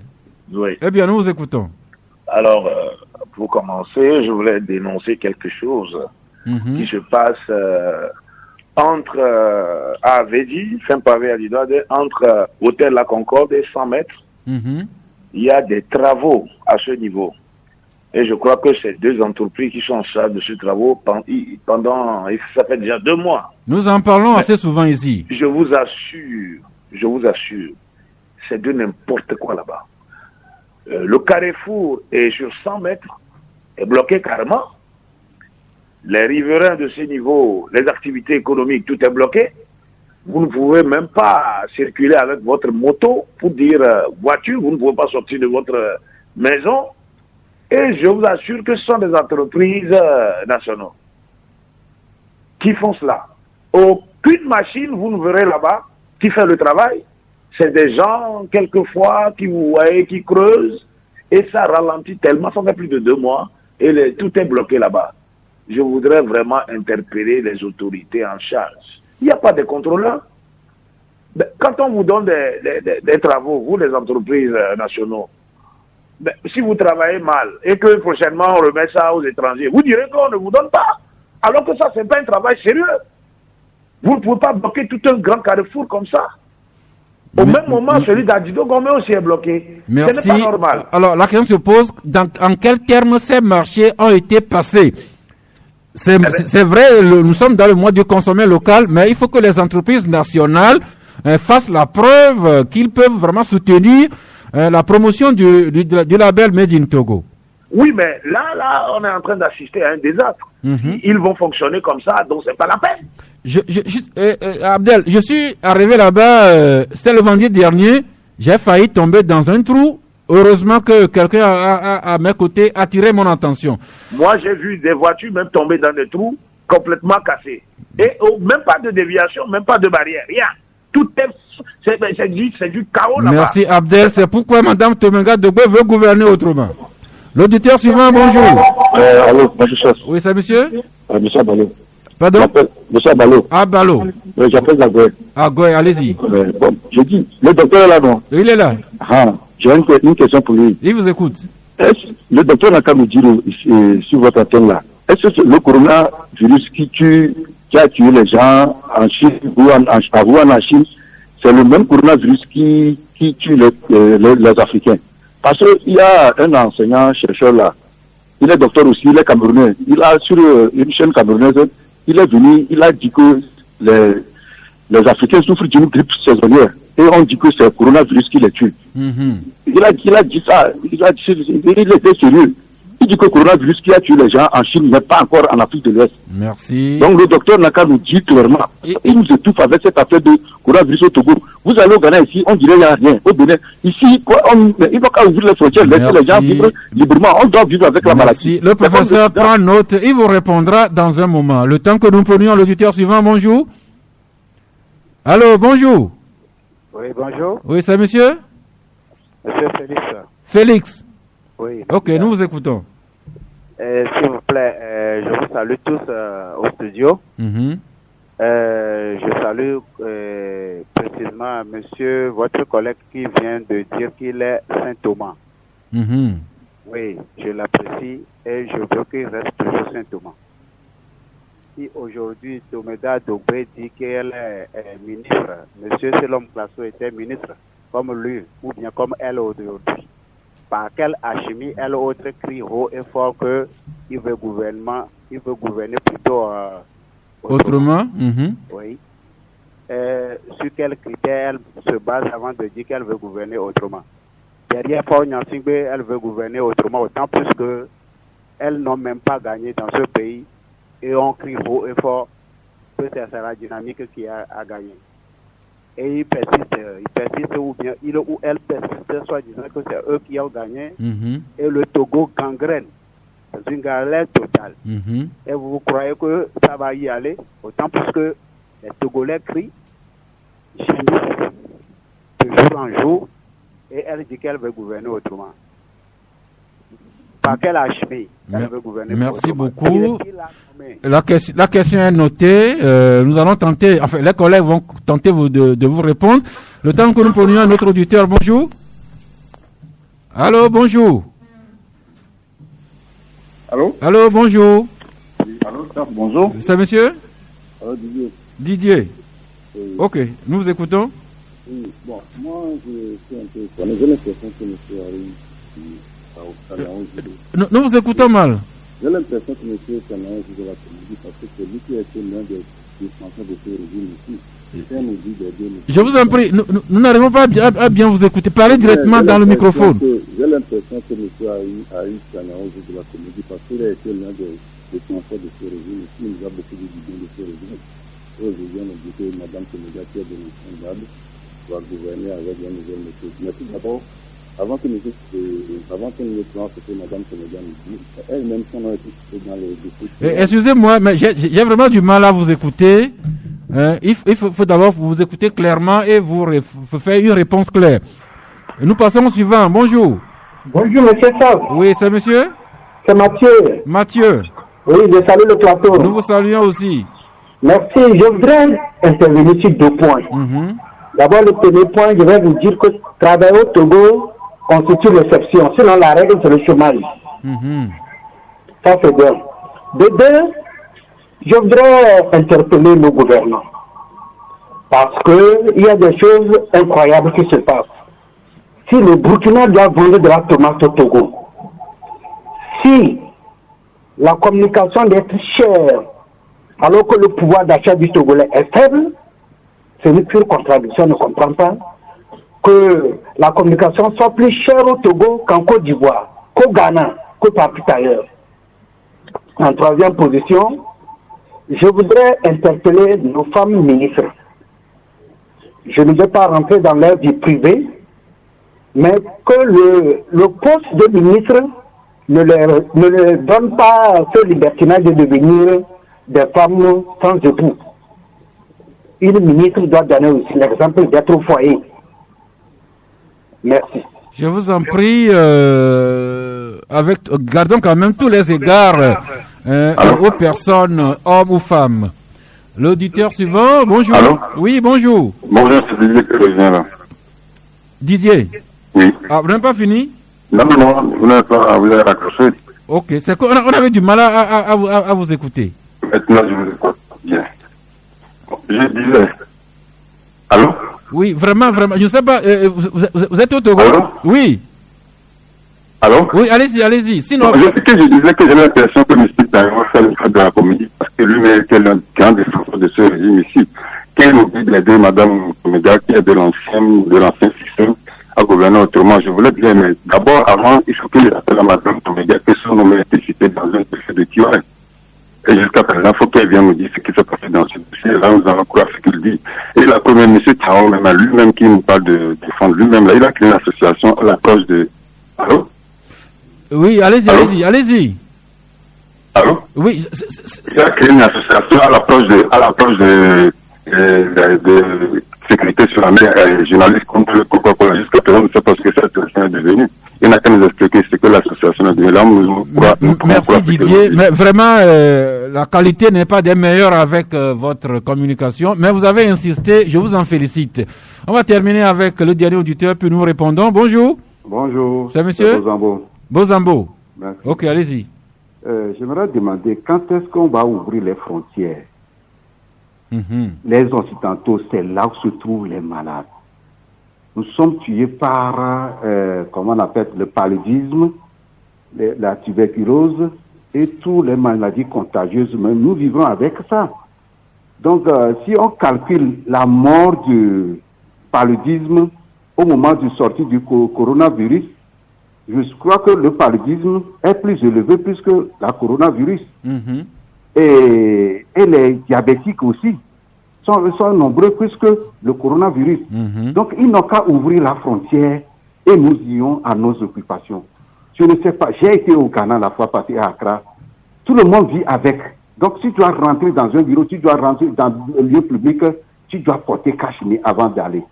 Oui. Eh bien, nous vous écoutons. Alors, pour commencer, je voulais dénoncer quelque chose qui se passe entre à Védi, Saint-Pavé à Lidode, entre Hôtel La Concorde et 100 mètres. Il y a des travaux à ce niveau. Et je crois que ces deux entreprises qui sont en charge de ces travaux pendant ça fait déjà 2 mois. Nous en parlons assez souvent ici. Je vous assure, c'est de n'importe quoi là-bas. Le carrefour est sur 100 mètres, est bloqué carrément. Les riverains de ces niveaux, les activités économiques, tout est bloqué. Vous ne pouvez même pas circuler avec votre moto pour dire voiture, vous ne pouvez pas sortir de votre maison. Et je vous assure que ce sont des entreprises nationales qui font cela. Aucune machine, vous ne verrez là-bas, qui fait le travail. C'est des gens, quelquefois, qui vous voyez, qui creusent. Et ça ralentit tellement, ça fait plus de 2 mois. Et tout est bloqué là-bas. Je voudrais vraiment interpeller les autorités en charge. Il n'y a pas de contrôleurs. Quand on vous donne des travaux, vous, les entreprises nationales, si vous travaillez mal et que prochainement on remet ça aux étrangers, vous direz qu'on ne vous donne pas. Alors que ça, c'est pas un travail sérieux. Vous ne pouvez pas bloquer tout un grand carrefour comme ça. Au même moment, celui d'Adido Gomé aussi est bloqué. Merci. Ce n'est pas normal. Alors, la question se pose, en quels termes ces marchés ont été passés? C'est vrai, nous sommes dans le mois du consommer local, mais il faut que les entreprises nationales fassent la preuve qu'ils peuvent vraiment soutenir la promotion du label Made in Togo. Oui, mais là, on est en train d'assister à un désastre. Ils vont fonctionner comme ça, donc c'est pas la peine. Abdel, je suis arrivé là-bas, c'était le vendredi dernier, j'ai failli tomber dans un trou. Heureusement que quelqu'un à mes côtés a attiré mon attention. Moi, j'ai vu des voitures même tomber dans des trous complètement cassés. Et même pas de déviation, même pas de barrière, rien. Tout c'est du chaos là-bas. Merci Abdel, c'est pourquoi Mme Tomenga Dogbe veut gouverner autrement. L'auditeur suivant, bonjour. Allô, bonjour. Oui, c'est monsieur? Monsieur Abalo. Pardon? Monsieur Abalo. Abalo. Oui, j'appelle Agoy. Agoy, allez-y. Bon, je dis, le docteur est là, non? Il est là. Ah, j'ai une question pour lui. Il vous écoute. Le docteur n'a qu'à nous dire sur votre antenne là. Est-ce que le coronavirus qui a tué les gens en Chine ou en Chine, c'est le même coronavirus qui tue les Africains? Parce qu'il y a un enseignant-chercheur là, il est docteur aussi, il est camerounais. Il a sur une chaîne camerounaise, il est venu, il a dit que les Africains souffrent d'une grippe saisonnière. Et on dit que c'est le coronavirus qui les tue. Il a dit ça, il était sérieux. Il dit que le coronavirus qui a tué les gens en Chine n'est pas encore en Afrique de l'Ouest. Merci. Donc le docteur n'a qu'à nous dire clairement. Il nous étouffe avec cette affaire de coronavirus au Togo. Vous allez au Ghana ici, on dirait qu'il n'y a rien. Au Bénin, ici, il faut qu'à ouvrir les frontières, laisser les gens vivre librement. On doit vivre avec la maladie. Le professeur prend note, il vous répondra dans un moment. Le temps que nous prenions l'auditeur suivant, bonjour. Allô, bonjour. Oui, bonjour. Oui, c'est monsieur? Monsieur Félix. Félix. Oui. Ok, nous vous écoutons. S'il vous plaît, je vous salue tous au studio. Je salue précisément monsieur, votre collègue qui vient de dire qu'il est Saint Thomas. Oui, je l'apprécie et je veux qu'il reste toujours Saint Thomas. Si aujourd'hui Tomeda Dobré dit qu'elle est ministre, monsieur Selom Klasso était ministre, comme lui, ou bien comme elle aujourd'hui, par quelle alchimie elle autre crie haut et fort qu'il veut gouverner plutôt autrement? Oui. Sur quels critères elle se base avant de dire qu'elle veut gouverner autrement? Derrière Fort Nyansingbe, elle veut gouverner autrement, autant plus que elles n'ont même pas gagné dans ce pays et on crie haut et fort que c'est la dynamique qui a gagné. Et il persiste ou bien il ou elle persiste, soit disant que c'est eux qui ont gagné et le Togo gangrène. C'est une galère totale. Et vous croyez que ça va y aller, autant plus que les Togolais crient, gémissent de jour en jour, et elle dit qu'elle veut gouverner autrement. Par quelle alchimie elle veut gouverner Merci autrement? beaucoup. La question est notée. Nous allons tenter, enfin, les collègues vont tenter de vous répondre. Le temps que nous prenions un autre auditeur, bonjour. Allô, bonjour. Allô? Allô, bonjour. Oui, allô, bonjour. C'est monsieur? Allô, Didier. Didier. Oui. Ok, nous vous écoutons. Oui, bon, moi, je suis un peu étonné. J'ai l'impression que monsieur arrive nous vous écoutons mal. J'ai l'impression que monsieur Sanaï de la comédie parce que c'est lui qui a été l'un des responsables de ce régime ici. Je vous en prie, nous n'arrivons pas à bien vous écouter. Parlez directement dans le microphone. J'ai l'impression que monsieur Aïe Sanaï de la comédie parce qu'il a été l'un des responsables de ce régime ici. Il nous a beaucoup dit bien de ce régime. Aujourd'hui, on a dit que Mme Sénégal qui est démontrable doit gouverner avec la nouvelle méthode. Mais tout d'abord, avant que nous prenions ce que Mme Sénégal nous dit, elle-même, son nom est dans les discussions. Excusez-moi, mais j'ai vraiment du mal à vous écouter. Il faut d'abord vous écouter clairement et vous faire une réponse claire. Nous passons au suivant. Bonjour. Bonjour, monsieur Sav. Oui, c'est monsieur? C'est Mathieu. Mathieu. Oui, je salue le plateau. Nous vous saluons aussi. Merci. Je voudrais intervenir sur 2 points. D'abord, le premier point, je vais vous dire que travailler au Togo constitue l'exception. Sinon, la règle, c'est le chômage. Ça, c'est bien. De 2, je voudrais interpeller nos gouvernants. Parce qu'il y a des choses incroyables qui se passent. Si le Burkina doit vendre de la tomate au Togo, si la communication doit être chère, alors que le pouvoir d'achat du Togolais est faible, c'est une pure contradiction, on ne comprend pas que la communication soit plus chère au Togo qu'en Côte d'Ivoire, qu'au Ghana, que partout ailleurs. En 3e position, je voudrais interpeller nos femmes ministres. Je ne vais pas rentrer dans leur vie privée, mais que le poste de ministre ne leur donne pas ce libertinage de devenir des femmes sans époux. Une ministre doit donner aussi l'exemple d'être au foyer. Merci. Je vous en prie, gardons quand même tous les égards aux personnes, hommes ou femmes. L'auditeur suivant, bonjour. Allô? Oui, bonjour. Bonjour, c'est Didier qui revient là. Didier? Oui. Ah, vous n'avez pas fini? Non, vous n'avez pas, vous avez raccroché. Ok, c'est qu'on avait du mal à vous écouter. Maintenant, je vous écoute bien. Je disais. Allô? Oui, vraiment. Je ne sais pas, vous êtes au Togo? Allô? Oui. Allô? Oui, allez-y. Sinon. Je disais que j'ai l'impression que M. Taïwan fait le cadre de la comédie parce que lui-même est un grand défenseur de ce régime ici. Quand il oublie d'aider Mme Comédia qui est de l'ancien système à gouverner autrement, je voulais dire, mais d'abord, avant, il faut qu'il appelle à Mme Comédia que son nom a été cité dans un dossier de Kiwai. Et jusqu'à présent, il faut qu'elle vienne nous dire ce qui s'est passé dans ce dossier. Là, nous allons croire ce qu'il dit. Et la première, M. Taïwan, même lui-même qui nous parle de défendre lui-même, là, il a créé une association à l'approche de... Allô? Oui, allez-y. Allô? Oui. Il a créé une association à l'approche de sécurité sur la mer, journaliste contre le Coca-Cola. Jusqu'à présent, on ne sait pas ce que cette association est devenue. Il n'a qu'à nous expliquer ce que l'association est devenue. Là, merci Didier. Mais vraiment, la qualité n'est pas des meilleures avec votre communication. Mais vous avez insisté, je vous en félicite. On va terminer avec le dernier auditeur, puis nous répondons. Bonjour. Bonjour. C'est monsieur Bozambo. Merci. Ok, allez-y. J'aimerais demander quand est-ce qu'on va ouvrir les frontières. Les Occidentaux, c'est là où se trouvent les malades. Nous sommes tués par, comment on appelle, le paludisme, la tuberculose et toutes les maladies contagieuses. Mais nous vivons avec ça. Donc, si on calcule la mort du paludisme au moment de sortie du coronavirus, je crois que le paludisme est plus élevé plus que la coronavirus. Et les diabétiques aussi sont nombreux plus que le coronavirus. Donc, ils n'ont qu'à ouvrir la frontière et nous irons à nos occupations. Je ne sais pas, j'ai été au Ghana la fois passée à Accra. Tout le monde vit avec. Donc, si tu dois rentrer dans un bureau, tu dois rentrer dans un lieu public, tu dois porter cache-nez avant d'aller.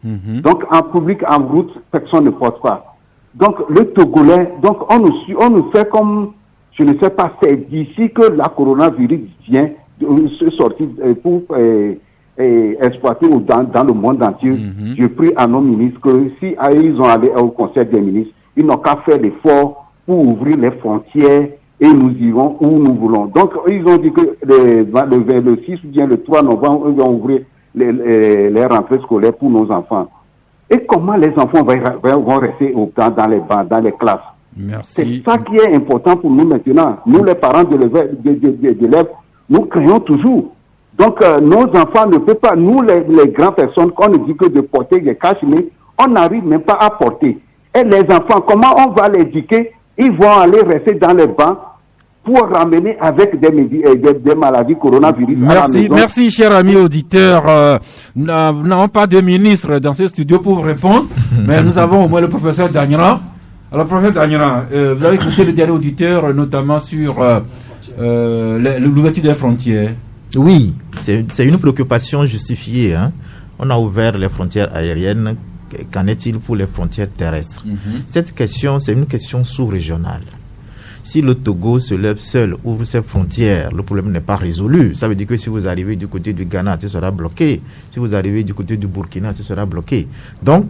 Donc, en public, en route, personne ne porte pas. Donc, le Togolais, donc on nous fait comme, je ne sais pas, c'est d'ici que la coronavirus vient se sortir pour exploiter dans le monde entier. Je prie à nos ministres que si ils ont allé au Conseil des ministres, ils n'ont qu'à faire l'effort pour ouvrir les frontières et nous irons où nous voulons. Donc, ils ont dit que le 6 ou bien le 3 novembre, ils vont ouvrir les rentrées scolaires pour nos enfants. Et comment les enfants vont rester dans les bancs, dans les classes? Merci. C'est ça qui est important pour nous maintenant. Nous, les parents d'élèves, nous craignons toujours. Donc, nos enfants ne peuvent pas, nous, les grandes personnes, qu'on ne dit que de porter des cache-nez, on n'arrive même pas à porter. Et les enfants, comment on va les éduquer? Ils vont aller rester dans les bancs pour ramener avec des maladies coronavirus. Merci, cher ami auditeur. Nous n'avons pas de ministre dans ce studio pour vous répondre, mais nous avons au moins le professeur Dagnara. Alors, professeur Dagnara, vous avez écouté le dernier auditeur, notamment sur l'ouverture des frontières. Oui, c'est une préoccupation justifiée. On a ouvert les frontières aériennes. Qu'en est-il pour les frontières terrestres? Cette question, c'est une question sous-régionale. Si le Togo se lève seul, ouvre ses frontières, le problème n'est pas résolu. Ça veut dire que si vous arrivez du côté du Ghana, tu seras bloqué. Si vous arrivez du côté du Burkina, tu seras bloqué. Donc,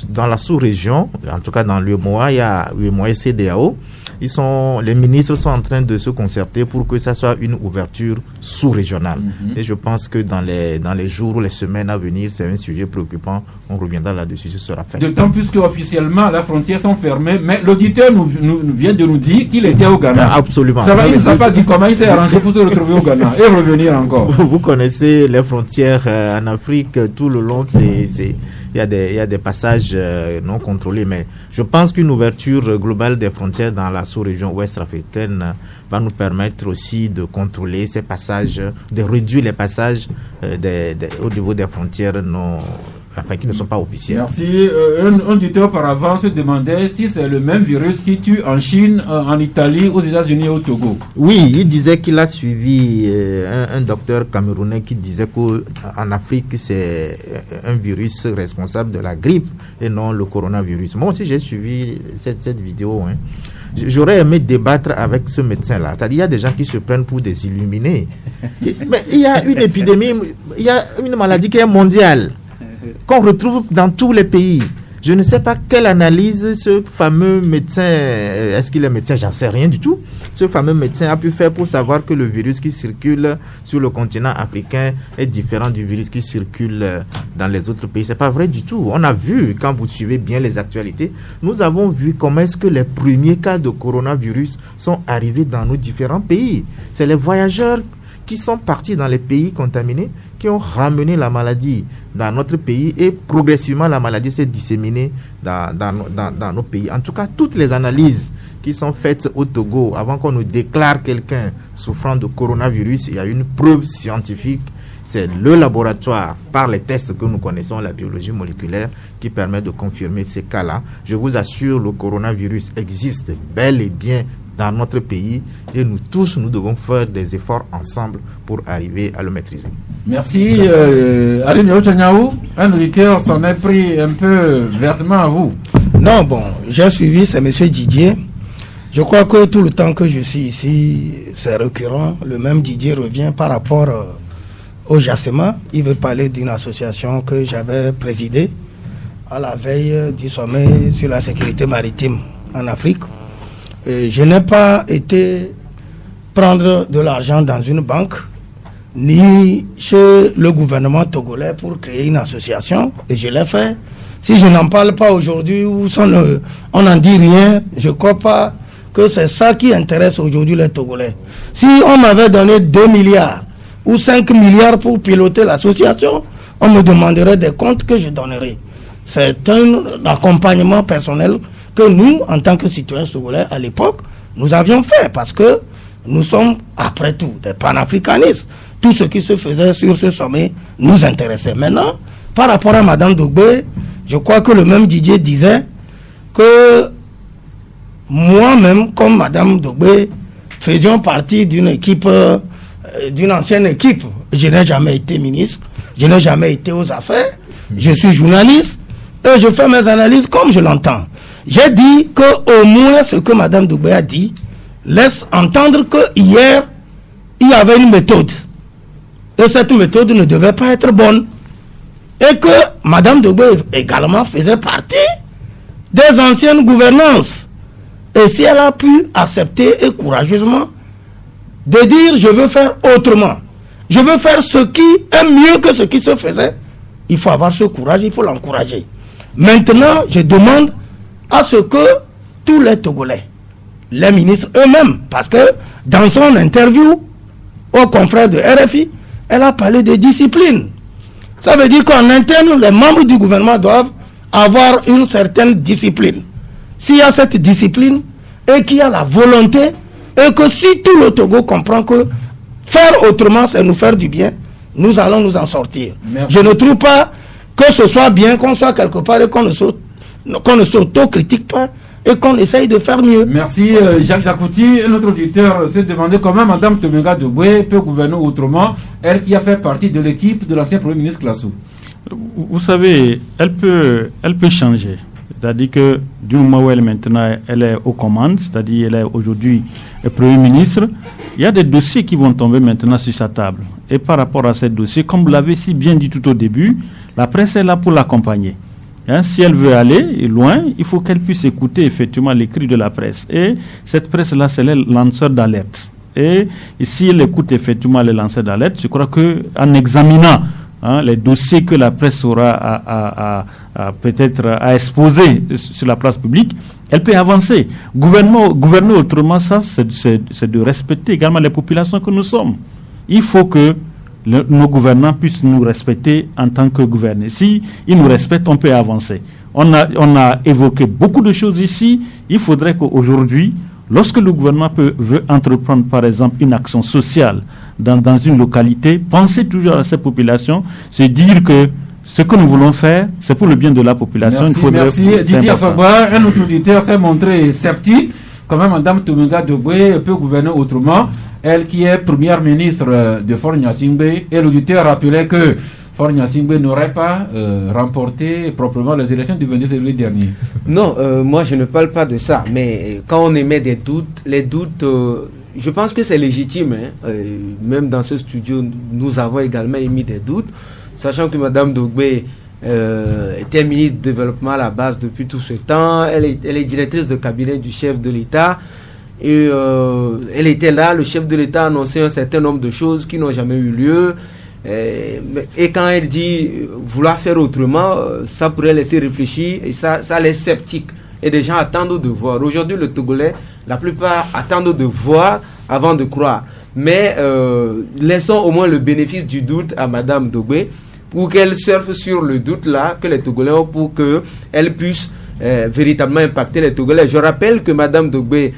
dans la sous-région, en tout cas dans l'UEMOA, il y a l'UEMOA et CEDEAO, les ministres sont en train de se concerter pour que ça soit une ouverture sous-régionale. Et je pense que dans les jours ou les semaines à venir, c'est un sujet préoccupant. On reviendra là-dessus, ce sera fait. D'autant plus qu'officiellement, les frontières sont fermées, mais l'auditeur nous vient de nous dire qu'il était au Ghana. Absolument. Ça va, il ne nous a pas dit comment il s'est arrangé pour se retrouver au Ghana et revenir encore. Vous connaissez les frontières en Afrique, tout le long, il y a des passages non contrôlés, mais je pense qu'une ouverture globale des frontières dans la sous-région ouest africaine va nous permettre aussi de contrôler ces passages, de réduire les passages au niveau des frontières qui ne sont pas officiels. Merci. Un auditeur auparavant se demandait si c'est le même virus qui tue en Chine, en Italie, aux États-Unis et au Togo. Oui, il disait qu'il a suivi un docteur camerounais qui disait qu'en Afrique, c'est un virus responsable de la grippe et non le coronavirus. Moi aussi, j'ai suivi cette vidéo. J'aurais aimé débattre avec ce médecin-là. C'est-à-dire, il y a des gens qui se prennent pour des illuminés. Mais il y a une épidémie, il y a une maladie qui est mondiale, qu'on retrouve dans tous les pays. Je ne sais pas quelle analyse ce fameux médecin, est-ce qu'il est médecin, j'en sais rien du tout, ce fameux médecin a pu faire pour savoir que le virus qui circule sur le continent africain est différent du virus qui circule dans les autres pays. C'est pas vrai du tout. On a vu, quand vous suivez bien les actualités, nous avons vu comment est-ce que les premiers cas de coronavirus sont arrivés dans nos différents pays. C'est les voyageurs qui sont partis dans les pays contaminés, qui ont ramené la maladie dans notre pays et progressivement la maladie s'est disséminée dans nos pays. En tout cas, toutes les analyses qui sont faites au Togo, avant qu'on nous déclare quelqu'un souffrant de coronavirus, il y a une preuve scientifique. C'est le laboratoire, par les tests que nous connaissons, la biologie moléculaire, qui permet de confirmer ces cas-là. Je vous assure, le coronavirus existe bel et bien dans notre pays et nous tous, nous devons faire des efforts ensemble pour arriver à le maîtriser. Merci. Aline Ochagnaou, un auditeur s'en est pris un peu vertement à vous. Non, bon, j'ai suivi, c'est M. Didier. Je crois que tout le temps que je suis ici, c'est récurrent. Le même Didier revient par rapport au JASEMA. Il veut parler d'une association que j'avais présidée à la veille du sommet sur la sécurité maritime en Afrique. Je n'ai pas été prendre de l'argent dans une banque, ni chez le gouvernement togolais pour créer une association, et je l'ai fait. Si je n'en parle pas aujourd'hui, ou on n'en dit rien, je ne crois pas que c'est ça qui intéresse aujourd'hui les Togolais. Si on m'avait donné 2 milliards ou 5 milliards pour piloter l'association, on me demanderait des comptes que je donnerais. C'est un accompagnement personnel que nous, en tant que citoyens togolais, à l'époque, nous avions fait, parce que nous sommes, après tout, des panafricanistes. Tout ce qui se faisait sur ce sommet nous intéressait. Maintenant, par rapport à Mme Dogbe, je crois que le même Didier disait que moi-même, comme Mme Dogbe, faisions partie d'une équipe, d'une ancienne équipe. Je n'ai jamais été ministre, je n'ai jamais été aux affaires, je suis journaliste et je fais mes analyses comme je l'entends. J'ai dit qu'au moins ce que Mme Dogbe a dit laisse entendre que hier, il y avait une méthode. Et cette méthode ne devait pas être bonne. Et que Mme Dogbe également faisait partie des anciennes gouvernances. Et si elle a pu accepter et courageusement de dire je veux faire autrement, je veux faire ce qui est mieux que ce qui se faisait, il faut avoir ce courage, il faut l'encourager. Maintenant, je demande à ce que tous les Togolais, les ministres eux-mêmes, parce que dans son interview aux confrères de RFI, elle a parlé de discipline. Ça veut dire qu'en interne, les membres du gouvernement doivent avoir une certaine discipline. S'il y a cette discipline et qu'il y a la volonté, et que si tout le Togo comprend que faire autrement, c'est nous faire du bien, nous allons nous en sortir. Merci. Je ne trouve pas que ce soit bien qu'on soit quelque part et qu'on ne s'autocritique pas et qu'on essaye de faire mieux. Merci Jacques Jacouti. Notre auditeur se demandait comment Mme Tomenga Dogbe peut gouverner autrement, elle qui a fait partie de l'équipe de l'ancien Premier ministre Klassou. Vous savez, elle peut changer. C'est-à-dire que du moment où elle est aux commandes, c'est-à-dire elle est aujourd'hui Premier ministre, il y a des dossiers qui vont tomber maintenant sur sa table. Et par rapport à ces dossiers, comme vous l'avez si bien dit tout au début, la presse est là pour l'accompagner. Si elle veut aller loin, il faut qu'elle puisse écouter effectivement les cris de la presse. Et cette presse-là, c'est les lanceurs d'alerte. Et si elle écoute effectivement les lanceurs d'alerte, je crois qu'en examinant les dossiers que la presse aura peut-être à exposer sur la place publique, elle peut avancer. Gouverner autrement, ça, c'est de respecter également les populations que nous sommes. Il faut que nos gouvernants puissent nous respecter en tant que gouvernés. Si ils nous respectent, on peut avancer. On a évoqué beaucoup de choses ici. Il faudrait qu'aujourd'hui, lorsque le gouvernement veut entreprendre, par exemple, une action sociale dans une localité, penser toujours à ces populations, se dire que ce que nous voulons faire, c'est pour le bien de la population. Merci. Didier Assogba, un autre auditeur s'est montré sceptique. Quand même, Mme Tomenga Dogbe peut gouverner autrement. Elle qui est première ministre de Faure Gnassingbé, et l'auditeur rappelait que Faure Gnassingbé n'aurait pas remporté proprement les élections du 22 février dernier. Non, moi je ne parle pas de ça, mais quand on émet des doutes, les doutes, je pense que c'est légitime. Même dans ce studio, nous avons également émis des doutes, sachant que Mme Dogbe était ministre du développement à la base depuis tout ce temps. Elle est directrice de cabinet du chef de l'État. Et elle était là, le chef de l'État a annoncé un certain nombre de choses qui n'ont jamais eu lieu. Et quand elle dit vouloir faire autrement, ça pourrait laisser réfléchir et ça laisse sceptique. Et des gens attendent de voir. Aujourd'hui, le Togolais, la plupart attendent de voir avant de croire. Mais laissons au moins le bénéfice du doute à Mme Dogbe pour qu'elle surfe sur le doute là que les Togolais ont pour qu'elle puisse véritablement impacter les Togolais. Je rappelle que Mme Dogbe est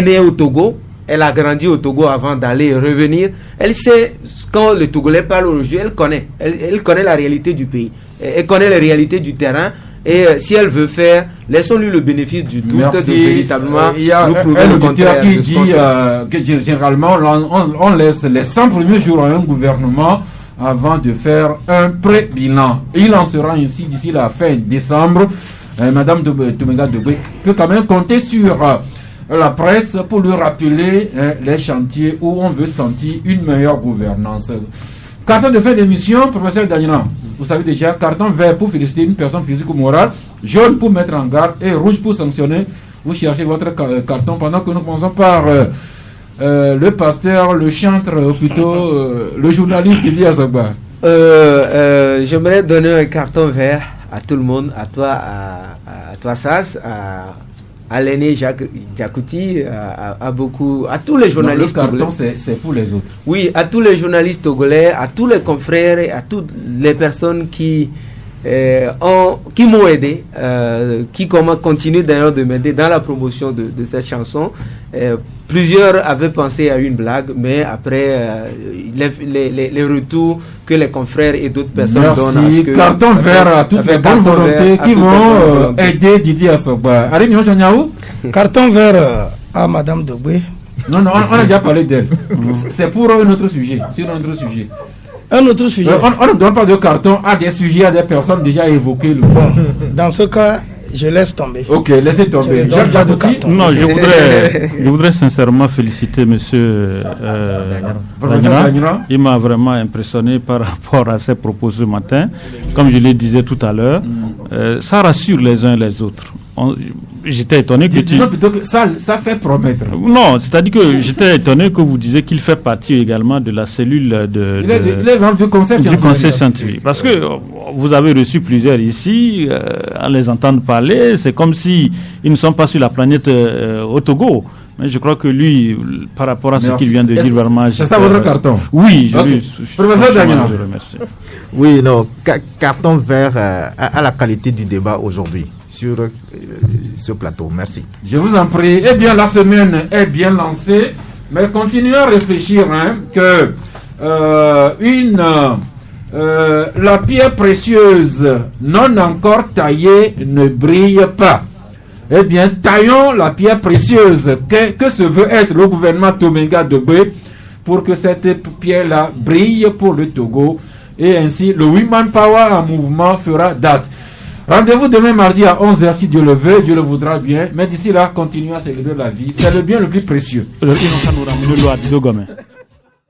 née au Togo. Elle a grandi au Togo avant d'aller et revenir. Elle sait, quand le Togolais parle aujourd'hui, elle connaît. Elle connaît la réalité du pays. Elle connaît les réalités du terrain. Et si elle veut faire, laissons-lui le bénéfice du doute. Merci. De véritablement il y a nous prouver un le auditeur contraire. qui dit que généralement, on laisse les 100 premiers jours à un gouvernement avant de faire un pré-bilan. Il en sera ainsi d'ici la fin décembre. Madame Tomenga Dogbe peut quand même compter sur la presse pour lui rappeler les chantiers où on veut sentir une meilleure gouvernance. Carton de fin d'émission, professeur Daniela. Vous savez déjà, carton vert pour féliciter une personne physique ou morale, jaune pour mettre en garde et rouge pour sanctionner. Vous cherchez votre carton pendant que nous commençons par le pasteur, le chantre, ou plutôt le journaliste Didier Assogba. J'aimerais donner un carton vert à tout le monde, à toi Sass, à l'aîné Jacques Diakouti, à tous les journalistes. Non, le carton, c'est pour les autres. Oui, à tous les journalistes togolais, à tous les confrères et à toutes les personnes qui m'ont aidé, qui continuent d'ailleurs de m'aider dans la promotion de cette chanson. Plusieurs avaient pensé à une blague, mais après les retours que les confrères et d'autres personnes donnent à ce que... Carton vert à toutes les bonnes volontés qui vont aider Didier Assogba. Carton vert à Madame Dogbe. Non, on a déjà parlé d'elle. C'est pour un autre sujet. Sur un autre sujet. Un autre sujet. On ne donne pas de carton à des sujets, à des personnes déjà évoquées. Bon, dans ce cas, je laisse tomber. Ok, laissez tomber. Non, je voudrais sincèrement féliciter monsieur Daniela. Il m'a vraiment impressionné par rapport à ses propos ce matin. Comme je le disais tout à l'heure, ça rassure les uns et les autres. J'étais étonné que plutôt que ça fait promettre. Non, c'est-à-dire que j'étais étonné que vous disiez qu'il fait partie également de la cellule du conseil scientifique. Parce que vous avez reçu plusieurs ici, à les entendre parler, c'est comme si ils ne sont pas sur la planète au Togo. Mais je crois que lui, par rapport à ce qu'il vient de dire, vraiment... C'est ça votre carton? Oui, je le remercie. Oui, non, carton vert à la qualité du débat aujourd'hui sur ce plateau. Merci. Je vous en prie. Eh bien, la semaine est bien lancée, mais continuez à réfléchir que la pierre précieuse non encore taillée ne brille pas. Eh bien, taillons la pierre précieuse que se veut être le gouvernement Tomenga Dogbe pour que cette pierre-là brille pour le Togo. Et ainsi, le Women Power en mouvement fera date. Rendez-vous demain mardi à 11h si Dieu le veut, Dieu le voudra bien. Mais d'ici là, continuez à célébrer la vie. C'est le bien le plus précieux.